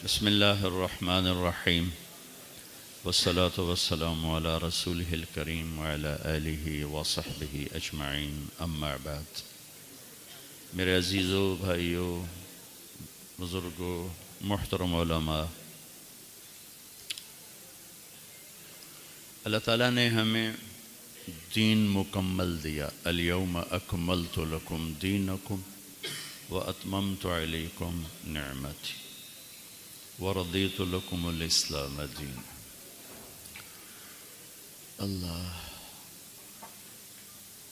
بسم اللہ الرحمن الرحیم والصلاة والسلام علی رسولہ الکریم وعلی آلہ وصحبہ اجمعین اما بعد۔ میرے عزیزو، بھائیو، بزرگو، محترم علماء، اللہ تعالیٰ نے ہمیں دین مکمل دیا۔ الیوم اکملت لکم دینکم واتممت علیکم نعمتی وردیت لکم الاسلام دین۔ اللہ،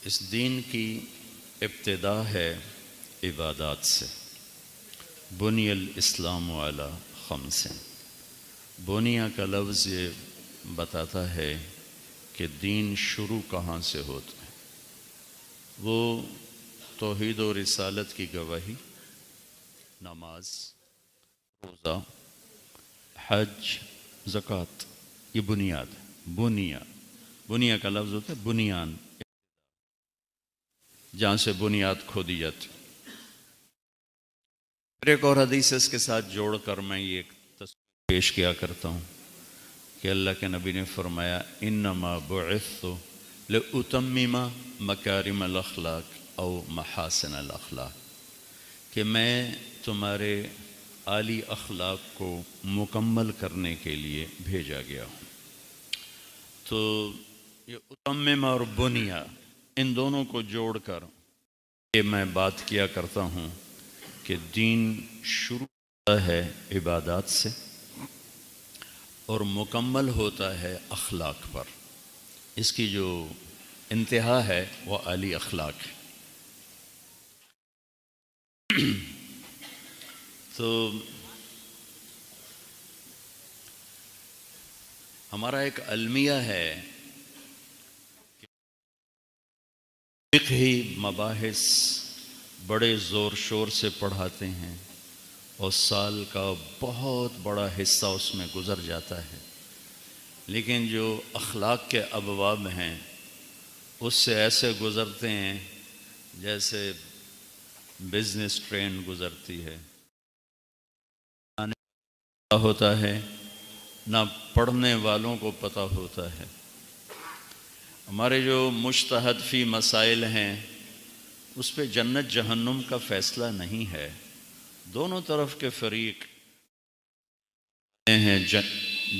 اس دین کی ابتدا ہے عبادات سے۔ بنی الاسلام علی خمس۔ بنیا کا لفظ یہ بتاتا ہے کہ دین شروع کہاں سے ہوتا ہے۔ وہ توحید و رسالت کی گواہی، نماز، روزہ، حج، زکوٰۃ، یہ بنیاد ہے۔ بنیا کا لفظ ہوتا ہے بنیان، جہاں سے بنیاد کھودی جاتی۔ پھر ایک اور حدیث اس کے ساتھ جوڑ کر میں یہ ایک تصویر پیش کیا کرتا ہوں کہ اللہ کے نبی نے فرمایا انما بعثت لأتمم مکارم الاخلاق او محاسن الاخلاق، کہ میں تمہارے اعلی اخلاق کو مکمل کرنے کے لیے بھیجا گیا ہوں۔ تو یہ اتمم اور بنیا، ان دونوں کو جوڑ کر یہ میں بات کیا کرتا ہوں کہ دین شروع ہوتا ہے عبادات سے اور مکمل ہوتا ہے اخلاق پر۔ اس کی جو انتہا ہے وہ اعلی اخلاق ہے۔ تو ہمارا ایک المیہ ہے کہ فقہی مباحث بڑے زور شور سے پڑھاتے ہیں اور سال کا بہت بڑا حصہ اس میں گزر جاتا ہے، لیکن جو اخلاق کے ابواب ہیں اس سے ایسے گزرتے ہیں جیسے بزنس ٹرین گزرتی ہے۔ ہوتا ہے نہ پڑھنے والوں کو پتہ ہوتا ہے۔ ہمارے جو مجتہد فی مسائل ہیں اس پہ جنت جہنم کا فیصلہ نہیں ہے، دونوں طرف کے فریق ہیں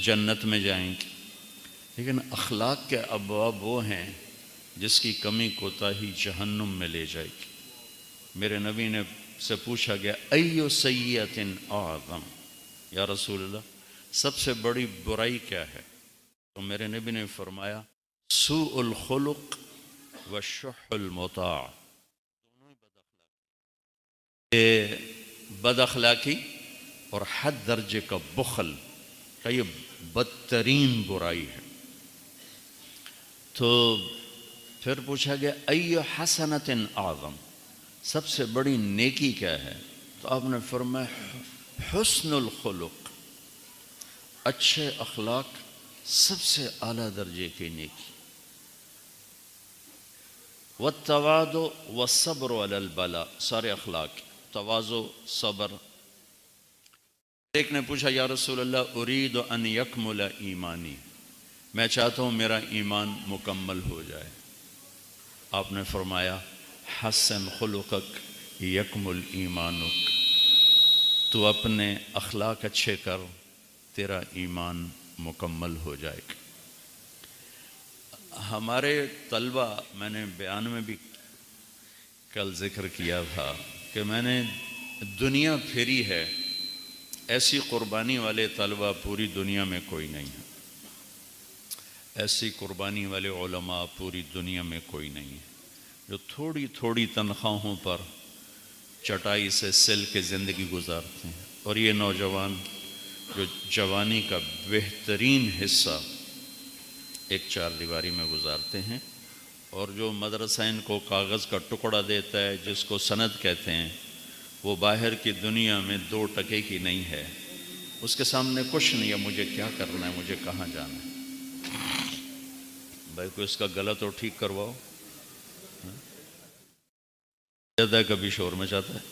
جنت میں جائیں گے، لیکن اخلاق کے ابواب وہ ہیں جس کی کمی کوتاہی جہنم میں لے جائے گی۔ میرے نبی نے سے پوچھا گیا ایو سیئۃ اعظم، یا رسول اللہ سب سے بڑی برائی کیا ہے؟ تو میرے نبی نے فرمایا سوء الخلق والشح المطاع، بد اخلاقی اور حد درجے کا بخل کا یہ بدترین برائی ہے۔ تو پھر پوچھا گیا ایو حسنۃ اعظم، سب سے بڑی نیکی کیا ہے؟ تو آپ نے فرمایا حسن الخلق، اچھے اخلاق سب سے اعلیٰ درجے کی نیکی۔ والتواضع والصبر علی البلاء، سارے اخلاق، تواضع، صبر۔ ایک نے پوچھا یا رسول اللہ ارید ان یکمل ایمانی، میں چاہتا ہوں میرا ایمان مکمل ہو جائے۔ آپ نے فرمایا حسن خلقک یکمل ایمانک، تو اپنے اخلاق اچھے کر، تیرا ایمان مکمل ہو جائے گا۔ ہمارے طلبہ، میں نے بیان میں بھی کل ذکر کیا تھا کہ میں نے دنیا پھری ہے، ایسی قربانی والے طلبہ پوری دنیا میں کوئی نہیں ہے، ایسی قربانی والے علماء پوری دنیا میں کوئی نہیں ہے، جو تھوڑی تھوڑی تنخواہوں پر چٹائی سے سل کے زندگی گزارتے ہیں۔ اور یہ نوجوان جو جوانی کا بہترین حصہ ایک چار دیواری میں گزارتے ہیں، اور جو مدرسہ ان کو کاغذ کا ٹکڑا دیتا ہے جس کو سند کہتے ہیں، وہ باہر کی دنیا میں 2 ٹکے کی نہیں ہے، اس کے سامنے کچھ نہیں ہے، مجھے کیا کرنا ہے، مجھے کہاں جانا ہے۔ بھائی کو اس کا گلا تو ٹھیک کرواؤ، زیادہ کبھی شور میں چاہتا ہے،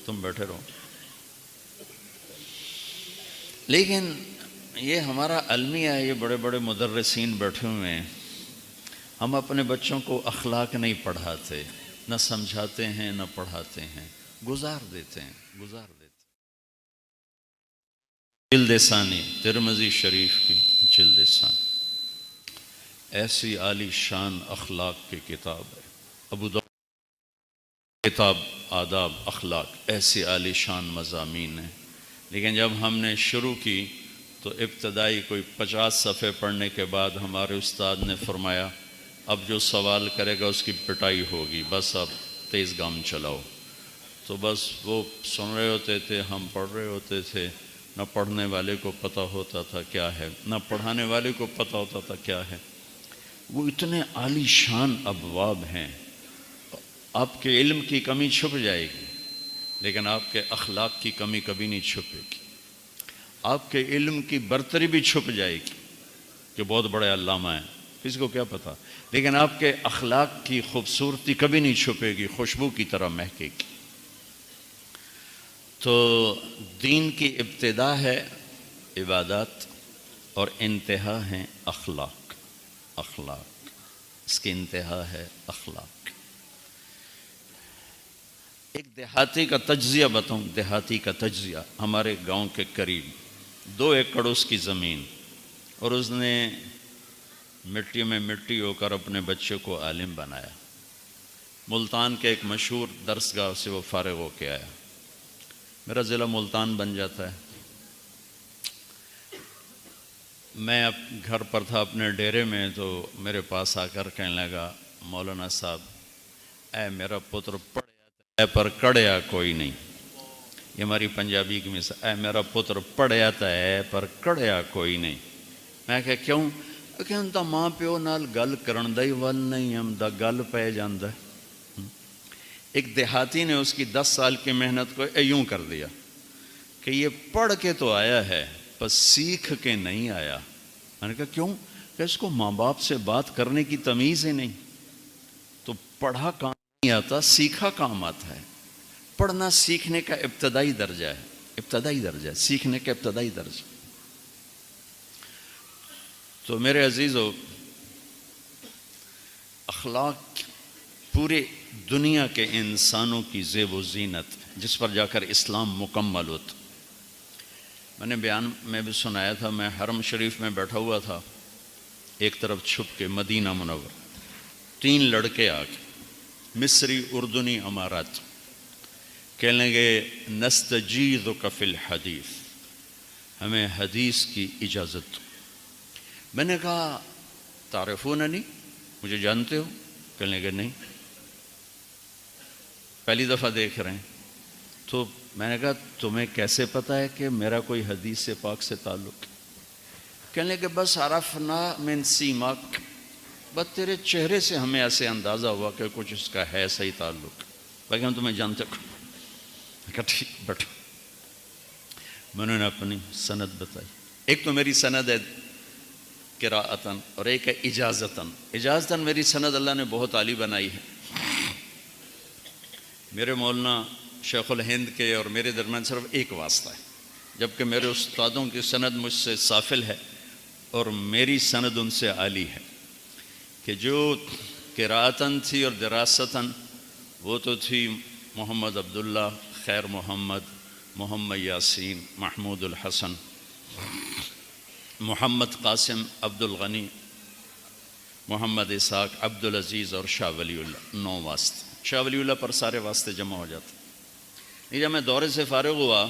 تم بیٹھے رہو۔ لیکن یہ ہمارا المیہ ہے، یہ بڑے بڑے مدرسین بیٹھے ہوئے ہیں، ہم اپنے بچوں کو اخلاق نہیں پڑھاتے، نہ سمجھاتے ہیں نہ پڑھاتے ہیں، گزار دیتے ہیں۔ جلد ثانی ترمذی شریف کی جلد ثانی، ایسی عالی شان اخلاق کی کتاب ہے۔ ابو داؤد کتاب آداب اخلاق، ایسی عالی شان مضامین ہیں، لیکن جب ہم نے شروع کی تو ابتدائی کوئی 50 صفحے پڑھنے کے بعد ہمارے استاد نے فرمایا اب جو سوال کرے گا اس کی پٹائی ہوگی، بس اب تیز گام چلاؤ۔ تو بس وہ سن رہے ہوتے تھے، ہم پڑھ رہے ہوتے تھے، نہ پڑھنے والے کو پتہ ہوتا تھا کیا ہے، نہ پڑھانے والے کو پتہ ہوتا تھا کیا ہے۔ وہ اتنے عالی شان ابواب ہیں، آپ کے علم کی کمی چھپ جائے گی لیکن آپ کے اخلاق کی کمی کبھی نہیں چھپے گی، آپ کے علم کی برتری بھی چھپ جائے گی کہ بہت بڑے علامہ ہیں، کسی کو کیا پتہ، لیکن آپ کے اخلاق کی خوبصورتی کبھی نہیں چھپے گی، خوشبو کی طرح مہکے گی۔ تو دین کی ابتدا ہے عبادات اور انتہا ہے اخلاق، اس کی انتہا ہے اخلاق۔ ایک دیہاتی کا تجزیہ بتاؤں، دیہاتی کا تجزیہ، ہمارے گاؤں کے قریب 2 ایکڑ اس کی زمین، اور اس نے مٹی میں مٹی ہو کر اپنے بچے کو عالم بنایا۔ ملتان کے ایک مشہور درسگاہ سے وہ فارغ ہو کے آیا، میرا ضلع ملتان بن جاتا ہے۔ میں اب گھر پر تھا اپنے ڈیرے میں، تو میرے پاس آ کر کہنے لگا مولانا صاحب اے میرا پتر پڑھیا پر کڑیا کوئی نہیں، یہ ہماری پنجابی کی مثال، اے میرا پتر پڑھیا تا ہے پر کڑیا کوئی نہیں۔ میں کہا کیوں؟ کہ ان دا ماں پیو نال گل کرن دا ہی ول نہیں، ہم دا گل پہ جاندہ ہے۔ ایک دیہاتی نے اس کی 10 سال کی محنت کو یوں کر دیا کہ یہ پڑھ کے تو آیا ہے پر سیکھ کے نہیں آیا۔ میں نے کہا کیوں؟ کہ اس کو ماں باپ سے بات کرنے کی تمیز ہی نہیں، تو پڑھا کام نہیں آتا، سیکھا کام آتا ہے۔ پڑھنا سیکھنے کا ابتدائی درجہ ہے، ابتدائی درجہ ہے، سیکھنے کا ابتدائی درجہ۔ تو میرے عزیزو، اخلاق پورے دنیا کے انسانوں کی زیب و زینت، جس پر جا کر اسلام مکمل ہوتا۔ میں نے بیان میں بھی سنایا تھا، میں حرم شریف میں بیٹھا ہوا تھا، ایک طرف چھپ کے مدینہ منور، 3 لڑکے آ کے، مصری، اردنی، امارات، کہنے لگے نستجیزک فی الحدیث، ہمیں حدیث کی اجازت۔ میں نے کہا تعرفوننی، مجھے جانتے ہو؟ کہنے لگے نہیں، پہلی دفعہ دیکھ رہے ہیں۔ تو میں نے کہا تمہیں کیسے پتہ ہے کہ میرا کوئی حدیث سے پاک سے تعلق؟ کہنے لگے بس عرفنا من سیماک، بس تیرے چہرے سے ہمیں ایسے اندازہ ہوا کہ کچھ اس کا ہے صحیح تعلق، باقی ہم تمہیں جانتے ہو۔ میں کہا ٹھیک بیٹھو۔ میں نے اپنی سند بتائی، ایک تو میری سند ہے قراءتاً اور ایک ہے اجازتاً۔ اجازتاً میری سند اللہ نے بہت عالی بنائی ہے۔ میرے مولانا شیخ الہند کے اور میرے درمیان صرف ایک واسطہ ہے، جبکہ میرے استادوں کی سند مجھ سے سافل ہے اور میری سند ان سے عالی ہے، کہ جو قراءتاً تھی اور دراستاً وہ تو تھی محمد عبداللہ، خیر محمد، محمد یاسین، محمود الحسن، محمد قاسم، عبد الغنی، محمد اسحاق، عبد العزیز اور شاہ ولی اللہ، 9 واسطے۔ شاہ ولی اللہ پر سارے واسطے جمع ہو جاتے۔ جب میں دورے سے فارغ ہوا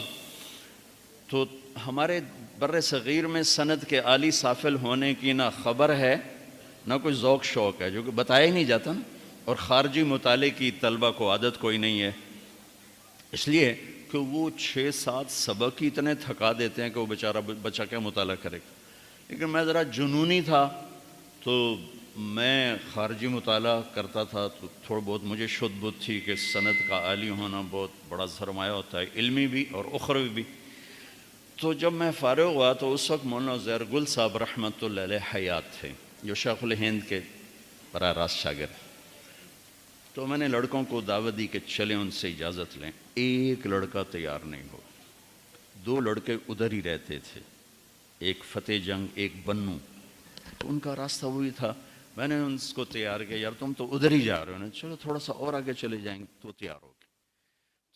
تو ہمارے بر صغیر میں سند کے عالی سافل ہونے کی نہ خبر ہے نہ کوئی ذوق شوق ہے، جو کہ بتایا ہی نہیں جاتا نا، اور خارجی مطالعے کی طلبہ کو عادت کوئی نہیں ہے، اس لیے کہ وہ 6-7 سبق ہی اتنے تھکا دیتے ہیں کہ وہ بیچارہ بچہ کیا مطالعہ کرے گا۔ لیکن میں ذرا جنونی تھا تو میں خارجی مطالعہ کرتا تھا، تو تھوڑا بہت مجھے شدھ بدھ تھی کہ سند کا عالی ہونا بہت بڑا سرمایہ ہوتا ہے، علمی بھی اور اخروی بھی۔ تو جب میں فارغ ہوا تو اس وقت مولانا زہر گل صاحب رحمۃ اللہ علیہ حیات تھے، جو شیخ الہند کے براہ راست شاگرد۔ تو میں نے لڑکوں کو دعوت دی کہ چلیں ان سے اجازت لیں، ایک لڑکا تیار نہیں ہو، دو لڑکے ادھر ہی رہتے تھے، ایک فتح جنگ ایک بنو، تو ان کا راستہ وہی تھا۔ میں نے ان کو تیار کیا، یار تم تو ادھر ہی جا رہے ہو نا، چلو تھوڑا سا اور آگے چلے جائیں گے، تو تیار ہو گئے۔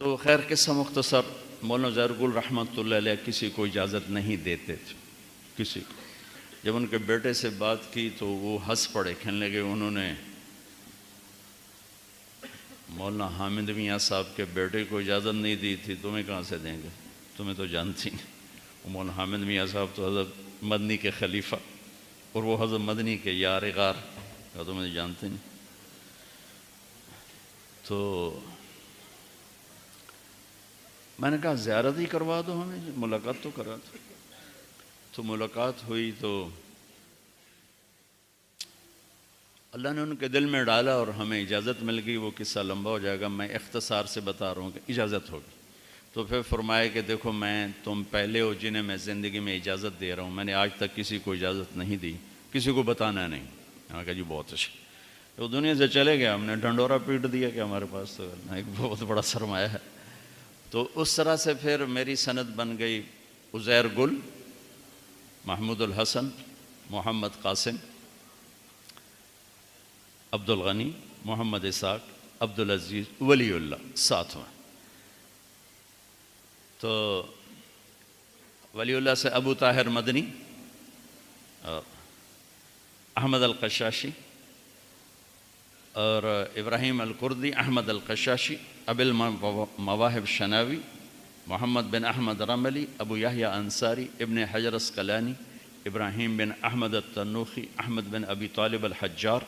تو خیر قصہ مختصر، مولانا ظاہر گل رحمۃ اللہ علیہ کسی کو اجازت نہیں دیتے تھے، کسی کو۔ جب ان کے بیٹے سے بات کی تو وہ ہنس پڑے، کہنے لگے انہوں نے مولانا حامد میاں صاحب کے بیٹے کو اجازت نہیں دی تھی، تمہیں کہاں سے دیں گے، تمہیں تو جانتی نہیں۔ مولانا حامد میاں صاحب تو حضرت مدنی کے خلیفہ، اور وہ حضرت مدنی کے یار غار، کا تو مجھے جانتے نہیں۔ تو میں نے کہا زیارت ہی کروا دو ہمیں، ملاقات تو کرا دو۔ تو ملاقات ہوئی تو اللہ نے ان کے دل میں ڈالا اور ہمیں اجازت مل گئی۔ وہ قصہ لمبا ہو جائے گا، میں اختصار سے بتا رہا ہوں کہ اجازت ہوگی۔ تو پھر فرمایا کہ دیکھو میں تم پہلے ہو جنہیں میں زندگی میں اجازت دے رہا ہوں، میں نے آج تک کسی کو اجازت نہیں دی، کسی کو بتانا نہیں۔ میں نے کہا جی بہت اچھا۔ تو دنیا سے چلے گیا، ہم نے ڈھنڈورا پیٹ دیا کہ ہمارے پاس تو ایک بہت بڑا سرمایہ ہے۔ تو اس طرح سے پھر میری سند بن گئی عزیر گل، محمود الحسن، محمد قاسم، عبد الغنی، محمد اسحاق، عبد العزیز، ولی اللہ، ساتواں۔ تو ولی اللہ سے ابو طاہر مدنی، احمد القشاشی، اور ابراہیم الکردی، احمد القشاشی، ابو المواہب شناوی، محمد بن احمد رملی، ابو یحییٰ انصاری، ابن حجر اسقلانی، ابراہیم بن احمد التنوخی، احمد بن ابی طالب الحجار،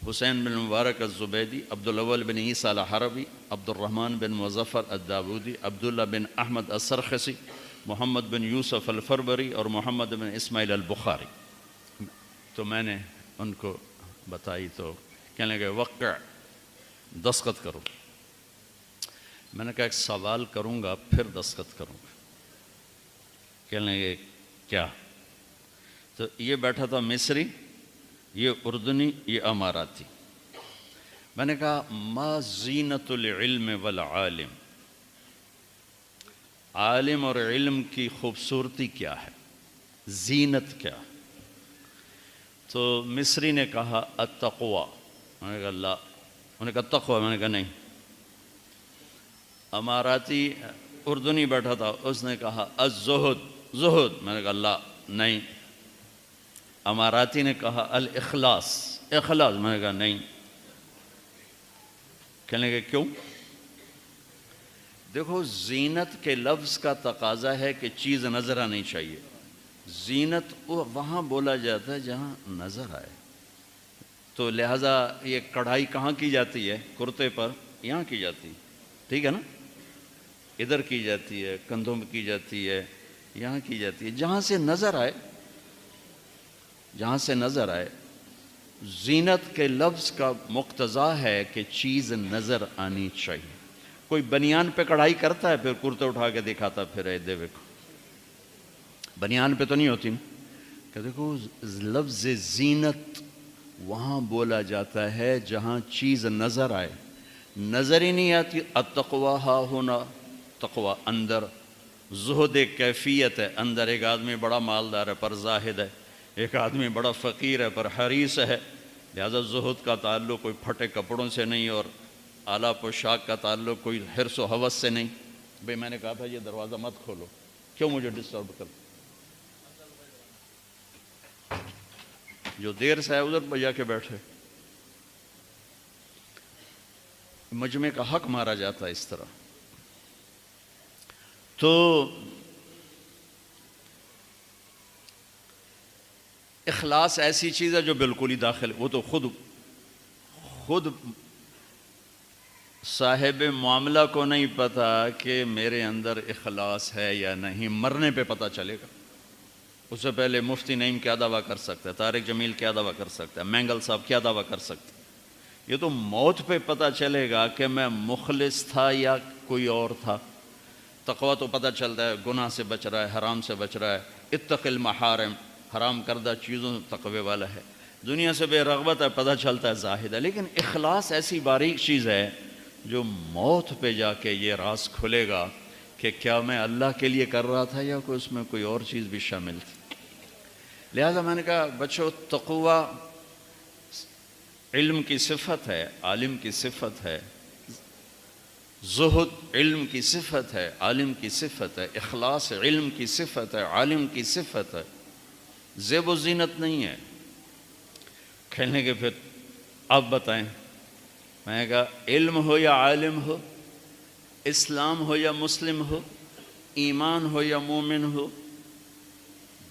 حسین بن مبارک الزبیدی، عبد الاول بن عیسیٰ الحربی، عبد الرحمن بن مظفر الداودی، عبداللہ بن احمد السرخسی، محمد بن یوسف الفربری، اور محمد بن اسماعیل البخاری۔ تو میں نے ان کو بتائی تو کہنے لگے وقع، دستخط کرو۔ میں نے کہا ایک سوال کروں گا پھر دستخط کروں گا۔ کہنے لگے کیا؟ تو یہ بیٹھا تھا مصری، یہ اردنی، یہ اماراتی۔ میں نے کہا ما زینت العلم والعالم، عالم اور علم کی خوبصورتی کیا ہے، زینت کیا ہے؟ تو مصری نے کہا التقوی۔ میں نے کہا لا۔ انہوں نے کہا تقوی، میں نے کہا نہیں۔ اماراتی اردنی بیٹھا تھا، اس نے کہا الزہد، زہد، میں نے کہا لا، نہیں۔ اماراتی نے کہا الاخلاص، اخلاص، میں نے کہا نہیں۔ کہنے لگے کیوں؟ دیکھو زینت کے لفظ کا تقاضا ہے کہ چیز نظر آنی چاہیے۔ زینت وہاں بولا جاتا ہے جہاں نظر آئے، تو لہٰذا یہ کڑھائی کہاں کی جاتی ہے؟ کرتے پر، یہاں کی جاتی ہے، ٹھیک ہے نا؟ ادھر کی جاتی ہے، کندھوں میں کی جاتی ہے، یہاں کی جاتی ہے، جہاں سے نظر آئے، جہاں سے نظر آئے۔ زینت کے لفظ کا مقتضا ہے کہ چیز نظر آنی چاہیے۔ کوئی بنیان پہ کڑھائی کرتا ہے پھر کرتے اٹھا کے دکھاتا پھر اے دیکھو، بنیان پہ تو نہیں ہوتی نا، کہ دیکھو لفظ زینت وہاں بولا جاتا ہے جہاں چیز نظر آئے، نظر ہی نہیں آتی۔ التقویٰ ہا ہونا، تقویٰ اندر، زہد ایک کیفیت ہے، اندر ایک آدمی بڑا مالدار ہے پر زاہد ہے، ایک آدمی بڑا فقیر ہے پر حریص ہے، لہذا زہد کا تعلق کوئی پھٹے کپڑوں سے نہیں اور اعلیٰ پوشاک کا تعلق کوئی حرص و ہوس سے نہیں۔ بھئی میں نے کہا تھا یہ دروازہ مت کھولو، کیوں مجھے ڈسٹرب کر؟ جو دیر سے ہے ادھر بجا کے بیٹھے، مجمع کا حق مارا جاتا ہے اس طرح۔ تو اخلاص ایسی چیز ہے جو بالکل ہی داخل، وہ تو خود صاحب معاملہ کو نہیں پتا کہ میرے اندر اخلاص ہے یا نہیں، مرنے پہ پتہ چلے گا۔ اس سے پہلے مفتی نعیم کیا دعویٰ کر سکتا ہے، طارق جمیل کیا دعویٰ کر سکتا ہے، مینگل صاحب کیا دعویٰ کر سکتے ہیں؟ یہ تو موت پہ پتہ چلے گا کہ میں مخلص تھا یا کوئی اور تھا۔ تقویٰ تو پتہ چلتا ہے گناہ سے بچ رہا ہے، حرام سے بچ رہا ہے، اتق المحارم، حرام کردہ چیزوں تقوی والا ہے، دنیا سے بے رغبت ہے، پتہ چلتا ہے زاہد ہے۔ لیکن اخلاص ایسی باریک چیز ہے جو موت پہ جا کے یہ راز کھلے گا کہ کیا میں اللہ کے لیے کر رہا تھا یا کوئی اس میں کوئی اور چیز بھی شامل تھی. لہذا میں نے کہا بچوں، تقوی علم کی صفت ہے، عالم کی صفت ہے، زہد علم کی صفت ہے، عالم کی صفت ہے، اخلاص علم کی صفت ہے، عالم کی صفت ہے، زیب و زینت نہیں ہے. کہنے کے پھر آپ بتائیں. میں نے کہا علم ہو یا عالم ہو، اسلام ہو یا مسلم ہو، ایمان ہو یا مومن ہو،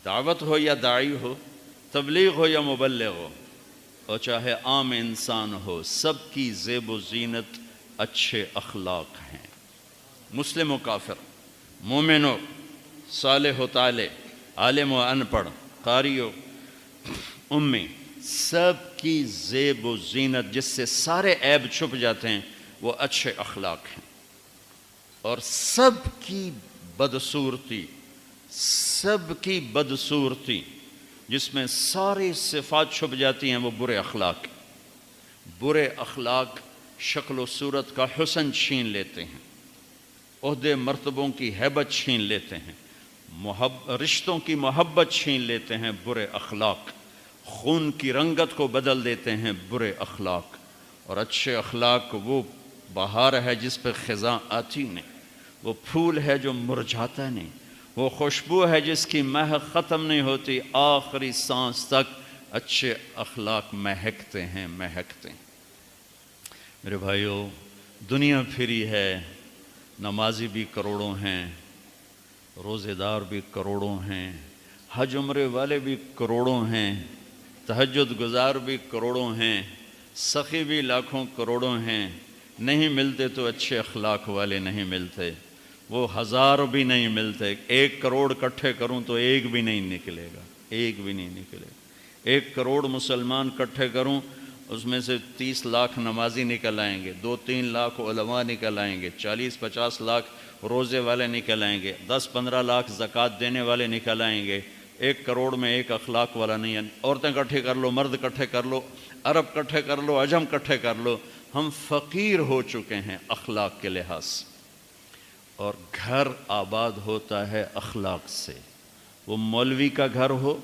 دعوت ہو یا داعی ہو، تبلیغ ہو یا مبلغ ہو، اور چاہے عام انسان ہو، سب کی زیب و زینت اچھے اخلاق ہیں. مسلم و کافر، مومن و صالح و طالح، عالم و ان پڑھ، قاری و امی، سب کی زیب و زینت جس سے سارے عیب چھپ جاتے ہیں وہ اچھے اخلاق ہیں. اور سب کی بدصورتی، سب کی بدصورتی جس میں ساری صفات چھپ جاتی ہیں وہ برے اخلاق. برے اخلاق شکل و صورت کا حسن چھین لیتے ہیں، عہدے مرتبوں کی ہیبت چھین لیتے ہیں، رشتوں کی محبت چھین لیتے ہیں برے اخلاق، خون کی رنگت کو بدل دیتے ہیں برے اخلاق. اور اچھے اخلاق وہ بہار ہے جس پہ خزاں آتی نہیں، وہ پھول ہے جو مرجھاتا نہیں، وہ خوشبو ہے جس کی مہک ختم نہیں ہوتی، آخری سانس تک اچھے اخلاق مہکتے ہیں مہکتے ہیں. میرے بھائیو، دنیا پھری ہے، نمازی بھی کروڑوں ہیں، روزے دار بھی کروڑوں ہیں، حج عمرے والے بھی کروڑوں ہیں، تہجد گزار بھی کروڑوں ہیں، سخی بھی لاکھوں کروڑوں ہیں. نہیں ملتے تو اچھے اخلاق والے نہیں ملتے، وہ ہزار بھی نہیں ملتے. 1 کروڑ اکٹھے کروں تو ایک بھی نہیں نکلے گا، ایک بھی نہیں نکلے گا. 1 کروڑ مسلمان اکٹھے کروں اس میں سے 30 لاکھ نمازی نکل آئیں گے، 2-3 لاکھ علماء نکل آئیں گے، 40-50 لاکھ روزے والے نکل آئیں گے، 10-15 لاکھ زکوٰۃ دینے والے نکل آئیں گے. 1 کروڑ میں ایک اخلاق والا نہیں ہے. عورتیں اکٹھے کر لو، مرد اکٹھے کر لو، عرب اکٹھے کر لو، عجم اکٹھے کر لو، ہم فقیر ہو چکے ہیں اخلاق کے لحاظ سے. اور گھر آباد ہوتا ہے اخلاق سے. وہ مولوی کا گھر ہو،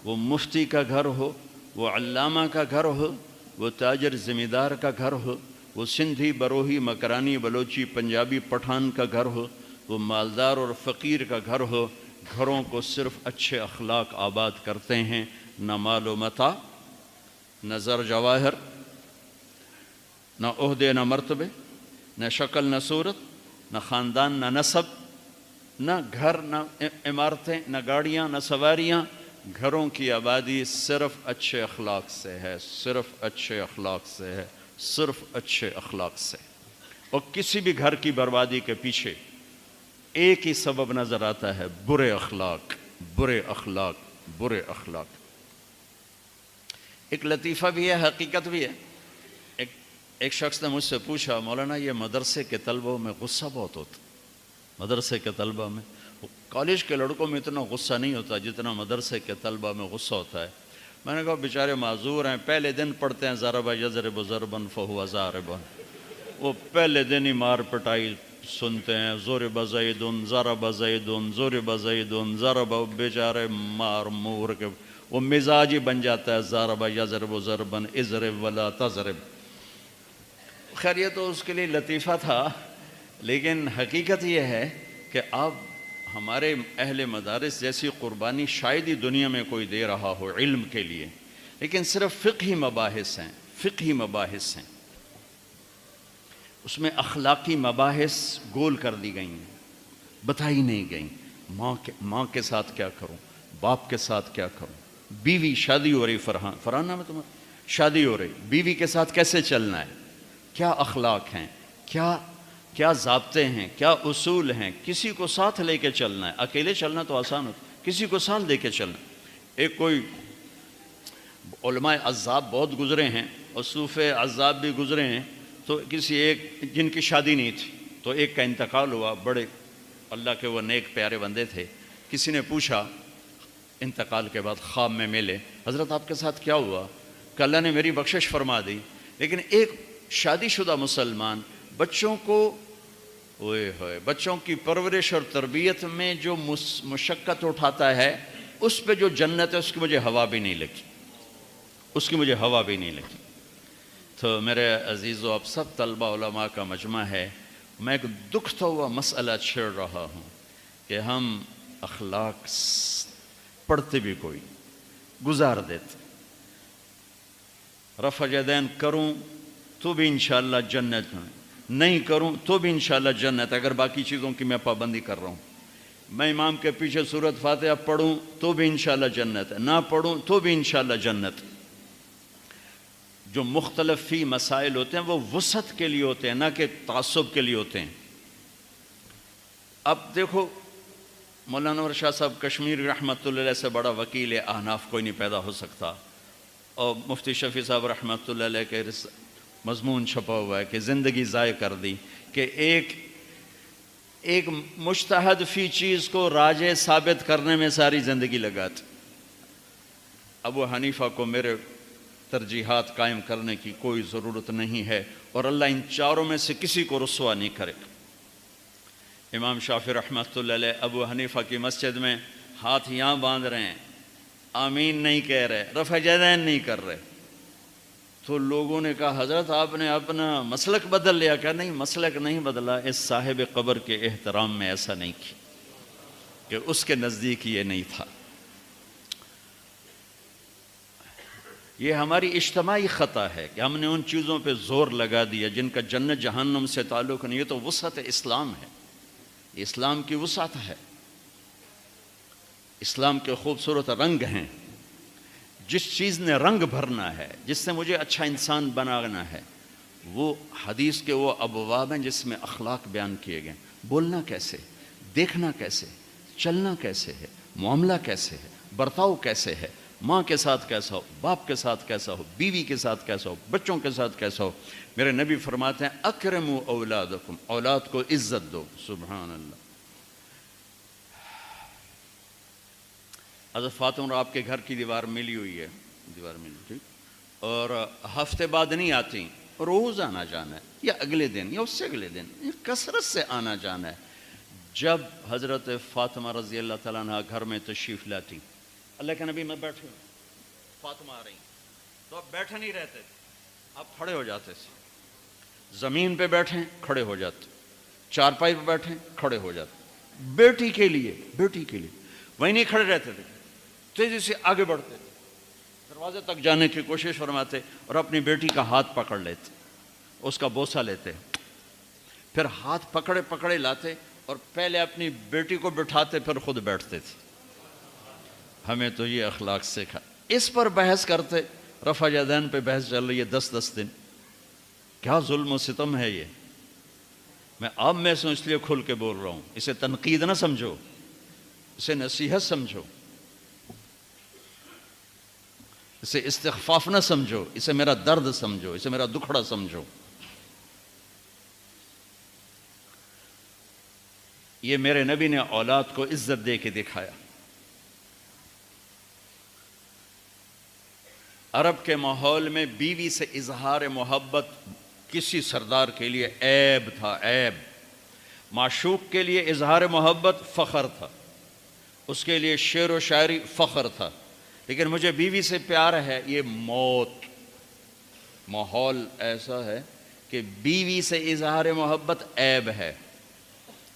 وہ مفتی کا گھر ہو، وہ علامہ کا گھر ہو، وہ تاجر زمیندار کا گھر ہو، وہ سندھی بروہی مکرانی بلوچی پنجابی پٹھان کا گھر ہو، وہ مالدار اور فقیر کا گھر ہو، گھروں کو صرف اچھے اخلاق آباد کرتے ہیں. نہ مال و متاع، نہ زر جواہر، نہ عہدے نہ مرتبے، نہ شکل نہ صورت، نہ خاندان نہ نسب، نہ گھر نہ عمارتیں، نہ گاڑیاں نہ سواریاں. گھروں کی آبادی صرف اچھے اخلاق سے ہے، صرف اچھے اخلاق سے ہے، صرف اچھے اخلاق سے. اور کسی بھی گھر کی بربادی کے پیچھے ایک ہی سبب نظر آتا ہے: برے اخلاق، برے اخلاق، برے اخلاق. ایک لطیفہ بھی ہے، حقیقت بھی ہے. ایک شخص نے مجھ سے پوچھا، مولانا یہ مدرسے کے طلبوں میں غصہ بہت ہوتا، مدرسے کے طلبہ میں، کالج کے لڑکوں میں اتنا غصہ نہیں ہوتا جتنا مدرسے کے طلبہ میں غصہ ہوتا ہے. میں نے کہا بیچارے معذور ہیں، پہلے دن پڑھتے ہیں ضرب یضرب ضربا فہو ضارب، وہ پہلے دن ہی مار پٹائی سنتے ہیں، ضرب زید ضرب زید ضرب زید ضرب، بیچارے مار مور کے وہ مزاج ہی بن جاتا ہے ضرب یضرب ضربا اضرب ولا تضرب. خیر یہ تو اس کے لیے لطیفہ تھا، لیکن حقیقت یہ ہے کہ آپ ہمارے اہل مدارس جیسی قربانی شاید ہی دنیا میں کوئی دے رہا ہو علم کے لیے، لیکن صرف فقہی مباحث ہیں، فقہی مباحث ہیں. اس میں اخلاقی مباحث گول کر دی گئی ہیں، بتائی نہیں گئیں. ماں کے ساتھ کیا کروں، باپ کے ساتھ کیا کروں، بیوی شادی ہو رہی، فرحان نام ہے تمہارا، شادی ہو رہی، بیوی کے ساتھ کیسے چلنا ہے، کیا اخلاق ہیں، کیا ضابطے ہیں، کیا اصول ہیں. کسی کو ساتھ لے کے چلنا ہے، اکیلے چلنا تو آسان ہوتا، کسی کو ساتھ لے کے چلنا. ایک کوئی علماء عذاب بہت گزرے ہیں اور صوفے عذاب بھی گزرے ہیں، تو کسی ایک جن کی شادی نہیں تھی تو ایک کا انتقال ہوا، بڑے اللہ کے وہ نیک پیارے بندے تھے. کسی نے پوچھا انتقال کے بعد خواب میں ملے، حضرت آپ کے ساتھ کیا ہوا؟ کہ اللہ نے میری بخشش فرما دی، لیکن ایک شادی شدہ مسلمان بچوں کو اوئے ہوئے، بچوں کی پرورش اور تربیت میں جو مشقت اٹھاتا ہے اس پہ جو جنت ہے اس کی مجھے ہوا بھی نہیں لگی، اس کی مجھے ہوا بھی نہیں لگی۔ تو میرے عزیزو، اب سب طلبہ علماء کا مجمع ہے، میں ایک دکھتا ہوا مسئلہ چھیڑ رہا ہوں کہ ہم اخلاق پڑھتے بھی کوئی گزار دیتے، رفع یدین کروں تو بھی انشاءاللہ جنت ہے، نہیں کروں تو بھی انشاءاللہ جنت، اگر باقی چیزوں کی میں پابندی کر رہا ہوں۔ میں امام کے پیچھے سورۃ فاتحہ پڑھوں تو بھی انشاءاللہ جنت ہے، نہ پڑھوں تو بھی انشاءاللہ جنت۔ جو مختلف فی مسائل ہوتے ہیں وہ وسعت کے لیے ہوتے ہیں، نہ کہ تعصب کے لیے ہوتے ہیں۔ اب دیکھو، مولانا انور شاہ صاحب کشمیری رحمۃ اللہ علیہ سے بڑا وکیل احناف کوئی نہیں پیدا ہو سکتا، اور مفتی شفیع صاحب رحمۃ اللہ علیہ کے مضمون چھپا ہوا ہے کہ زندگی ضائع کر دی کہ ایک مجتہد فی چیز کو راجع ثابت کرنے میں ساری زندگی لگاتے۔ ابو حنیفہ کو میرے ترجیحات قائم کرنے کی کوئی ضرورت نہیں ہے، اور اللہ ان چاروں میں سے کسی کو رسوا نہیں کرے۔ امام شافعی رحمۃ اللہ علیہ ابو حنیفہ کی مسجد میں ہاتھ یہاں باندھ رہے ہیں، آمین نہیں کہہ رہے، رفع یدین نہیں کر رہے، تو لوگوں نے کہا حضرت آپ نے اپنا مسلک بدل لیا۔ کہا نہیں، مسلک نہیں بدلا، اس صاحب قبر کے احترام میں ایسا نہیں کیا کہ اس کے نزدیک یہ نہیں تھا۔ یہ ہماری اجتماعی خطا ہے کہ ہم نے ان چیزوں پہ زور لگا دیا جن کا جنت جہنم سے تعلق نہیں۔ یہ تو وسعت اسلام ہے، یہ اسلام کی وسعت ہے، اسلام کے خوبصورت رنگ ہیں۔ جس چیز نے رنگ بھرنا ہے، جس سے مجھے اچھا انسان بنانا ہے، وہ حدیث کے وہ ابواب ہیں جس میں اخلاق بیان کیے گئے۔ بولنا کیسے، دیکھنا کیسے، چلنا کیسے ہے، معاملہ کیسے ہے، برتاؤ کیسے ہے، ماں کے ساتھ کیسا ہو، باپ کے ساتھ کیسا ہو، بیوی کے ساتھ کیسا ہو، بچوں کے ساتھ کیسا ہو۔ میرے نبی فرماتے ہیں اکرموا اولادکم، اولاد کو عزت دو۔ سبحان اللہ۔ حضرت فاطمہ آپ کے گھر کی دیوار ملی ہوئی ہے، دیوار ملی ٹھیک، اور ہفتے بعد نہیں آتی، روز آنا جانا ہے، یا اگلے دن یا اس سے اگلے دن، کثرت سے آنا جانا ہے۔ جب حضرت فاطمہ رضی اللہ تعالیٰ عنہ گھر میں تشریف لاتی، اللہ کے نبی میں بیٹھے ہوں، فاطمہ آ رہی، تو آپ بیٹھے نہیں رہتے تھے، آپ کھڑے ہو جاتے تھے، زمین پہ بیٹھیں کھڑے ہو جاتے، چارپائی پہ بیٹھیں کھڑے ہو جاتے، بیٹی کے لیے وہیں نہیں کھڑے رہتے تھے، تیزی سے آگے بڑھتے، دروازے تک جانے کی کوشش فرماتے، اور اپنی بیٹی کا ہاتھ پکڑ لیتے، اس کا بوسہ لیتے، پھر ہاتھ پکڑے لاتے، اور پہلے اپنی بیٹی کو بٹھاتے پھر خود بیٹھتے تھے۔ ہمیں تو یہ اخلاق سیکھا۔ اس پر بحث کرتے، رفع یدین پہ بحث چل رہی ہے 10 دن، کیا ظلم و ستم ہے یہ؟ میں اب میں سے اس لیے کھل کے بول رہا ہوں، اسے تنقید نہ سمجھو، اسے نصیحت سمجھو، اسے استخفاف نہ سمجھو، اسے میرا درد سمجھو، اسے میرا دکھڑا سمجھو۔ یہ میرے نبی نے اولاد کو عزت دے کے دکھایا۔ عرب کے ماحول میں بیوی سے اظہار محبت کسی سردار کے لیے عیب تھا، عیب۔ معشوق کے لیے اظہار محبت فخر تھا، اس کے لیے شعر و شاعری فخر تھا، لیکن مجھے بیوی سے پیار ہے، یہ موت۔ ماحول ایسا ہے کہ بیوی سے اظہار محبت عیب ہے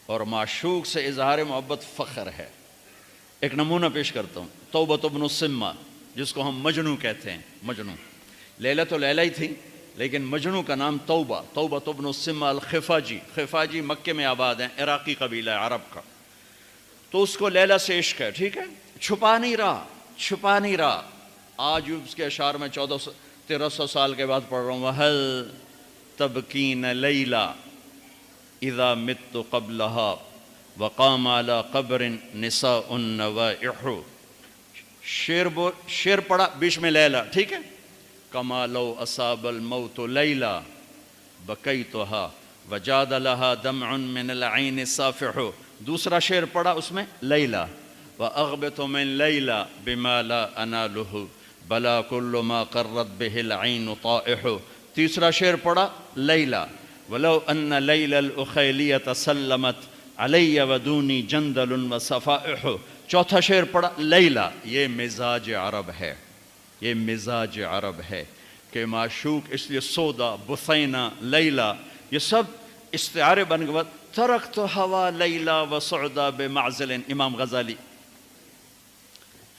اور معشوق سے اظہار محبت فخر ہے۔ ایک نمونہ پیش کرتا ہوں، توبہ بن السمہ، جس کو ہم مجنو کہتے ہیں، مجنو۔ لیلہ تو لیلہ ہی تھی، لیکن مجنو کا نام توبہ بن السمہ الخفاجی، خفاجی مکے میں آباد ہیں، عراقی قبیلہ ہے عرب کا۔ تو اس کو لیلہ سے عشق ہے، ٹھیک ہے، چھپا نہیں رہا۔ آج اس کے اشعار میں 1300 سال کے بعد پڑھ رہا ہوں، وَهَلْ تَبْكِينَ لَيْلَا اِذَا مِتُّ قَبْلَهَا وَقَامَ عَلَى قَبْرٍ نِسَاءٌ نَوَائِحُ۔ شعر پڑھا، بیچ میں لیلہ، ٹھیک ہے، کما لو اصاب الموت لیلہ بکیتها وجاد لها دمع من العین صافح۔ دوسرا شعر پڑھا، اس میں لیلہ، واغبط من لیلہ بما لا انالہ بلا کل ما قرت به العین طائح۔ تیسرا شعر پڑھا لیلہ، ولو ان لیل الاخیلیۃ سلمت علی ودونی جندل وصفائح. چوتھا شعر پڑھا لیلا. یہ مزاج عرب ہے، یہ مزاج عرب ہے کہ معشوق اس لیے سودا، بثینہ، لیلا یہ سب استعارے بن گئے. ترکت ہوا لیلا وسعدا بمعزل. امام غزالی.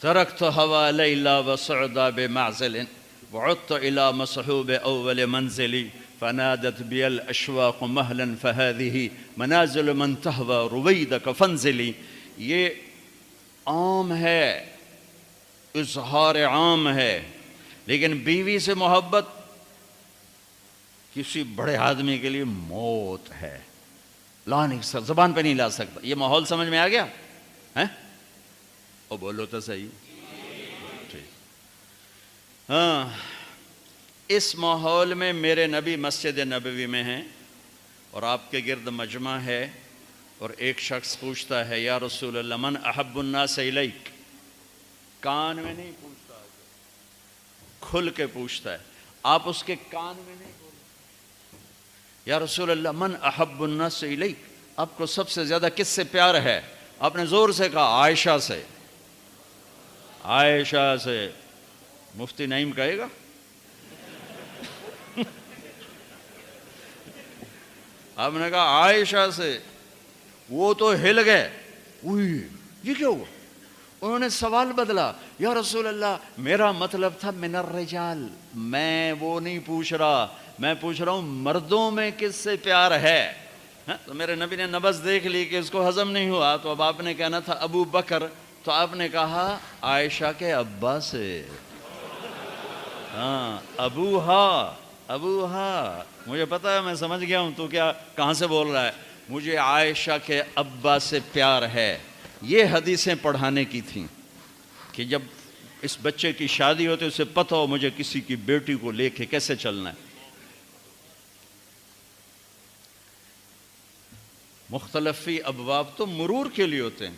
ترکت ہوا لیلا وسعدا بمعزل وعدت الى مصحوب اول منزلی فنادت بي الاشواق مهلا فهذه منازل من تهوى رويدك فانزلي. یہ عام ہے، اظہار عام ہے، لیکن بیوی سے محبت کسی بڑے آدمی کے لیے موت ہے. لا نہیں سر، زبان پہ نہیں لا سکتا. یہ ماحول سمجھ میں آ گیا ہے؟ او بولو تو صحیح. ہاں، اس ماحول میں میرے نبی مسجد نبوی میں ہیں اور آپ کے گرد مجمع ہے، اور ایک شخص پوچھتا ہے یا رسول اللہ من احب الناس الیک. کان میں نہیں پوچھتا، کھل کے پوچھتا ہے. آپ اس کے کان میں نہیں بولتے یا رسول اللہ من احب الناس الیک، آپ کو سب سے زیادہ کس سے پیار ہے؟ آپ نے زور سے کہا عائشہ سے. عائشہ سے. مفتی نعیم کہے گا آپ نے کہا عائشہ سے. وہ تو ہل گئے. یہ کیا ہوا؟ انہوں نے سوال بدلا. یا رسول اللہ میرا مطلب تھا من الرجال، میں وہ نہیں پوچھ رہا، میں پوچھ رہا ہوں مردوں میں کس سے پیار ہے. تو میرے نبی نے نبض دیکھ لی کہ اس کو ہضم نہیں ہوا، تو اب آپ نے کہنا تھا ابو بکر، تو آپ نے کہا عائشہ کے ابا سے. ہاں ابوہا، ابوہا. مجھے پتا ہے، میں سمجھ گیا ہوں تو کیا کہاں سے بول رہا ہے. مجھے عائشہ کے ابا سے پیار ہے. یہ حدیثیں پڑھانے کی تھیں کہ جب اس بچے کی شادی ہوتی اسے پتہ ہو مجھے کسی کی بیٹی کو لے کے کیسے چلنا ہے. مختلفی ابواب تو مرور کے لیے ہوتے ہیں.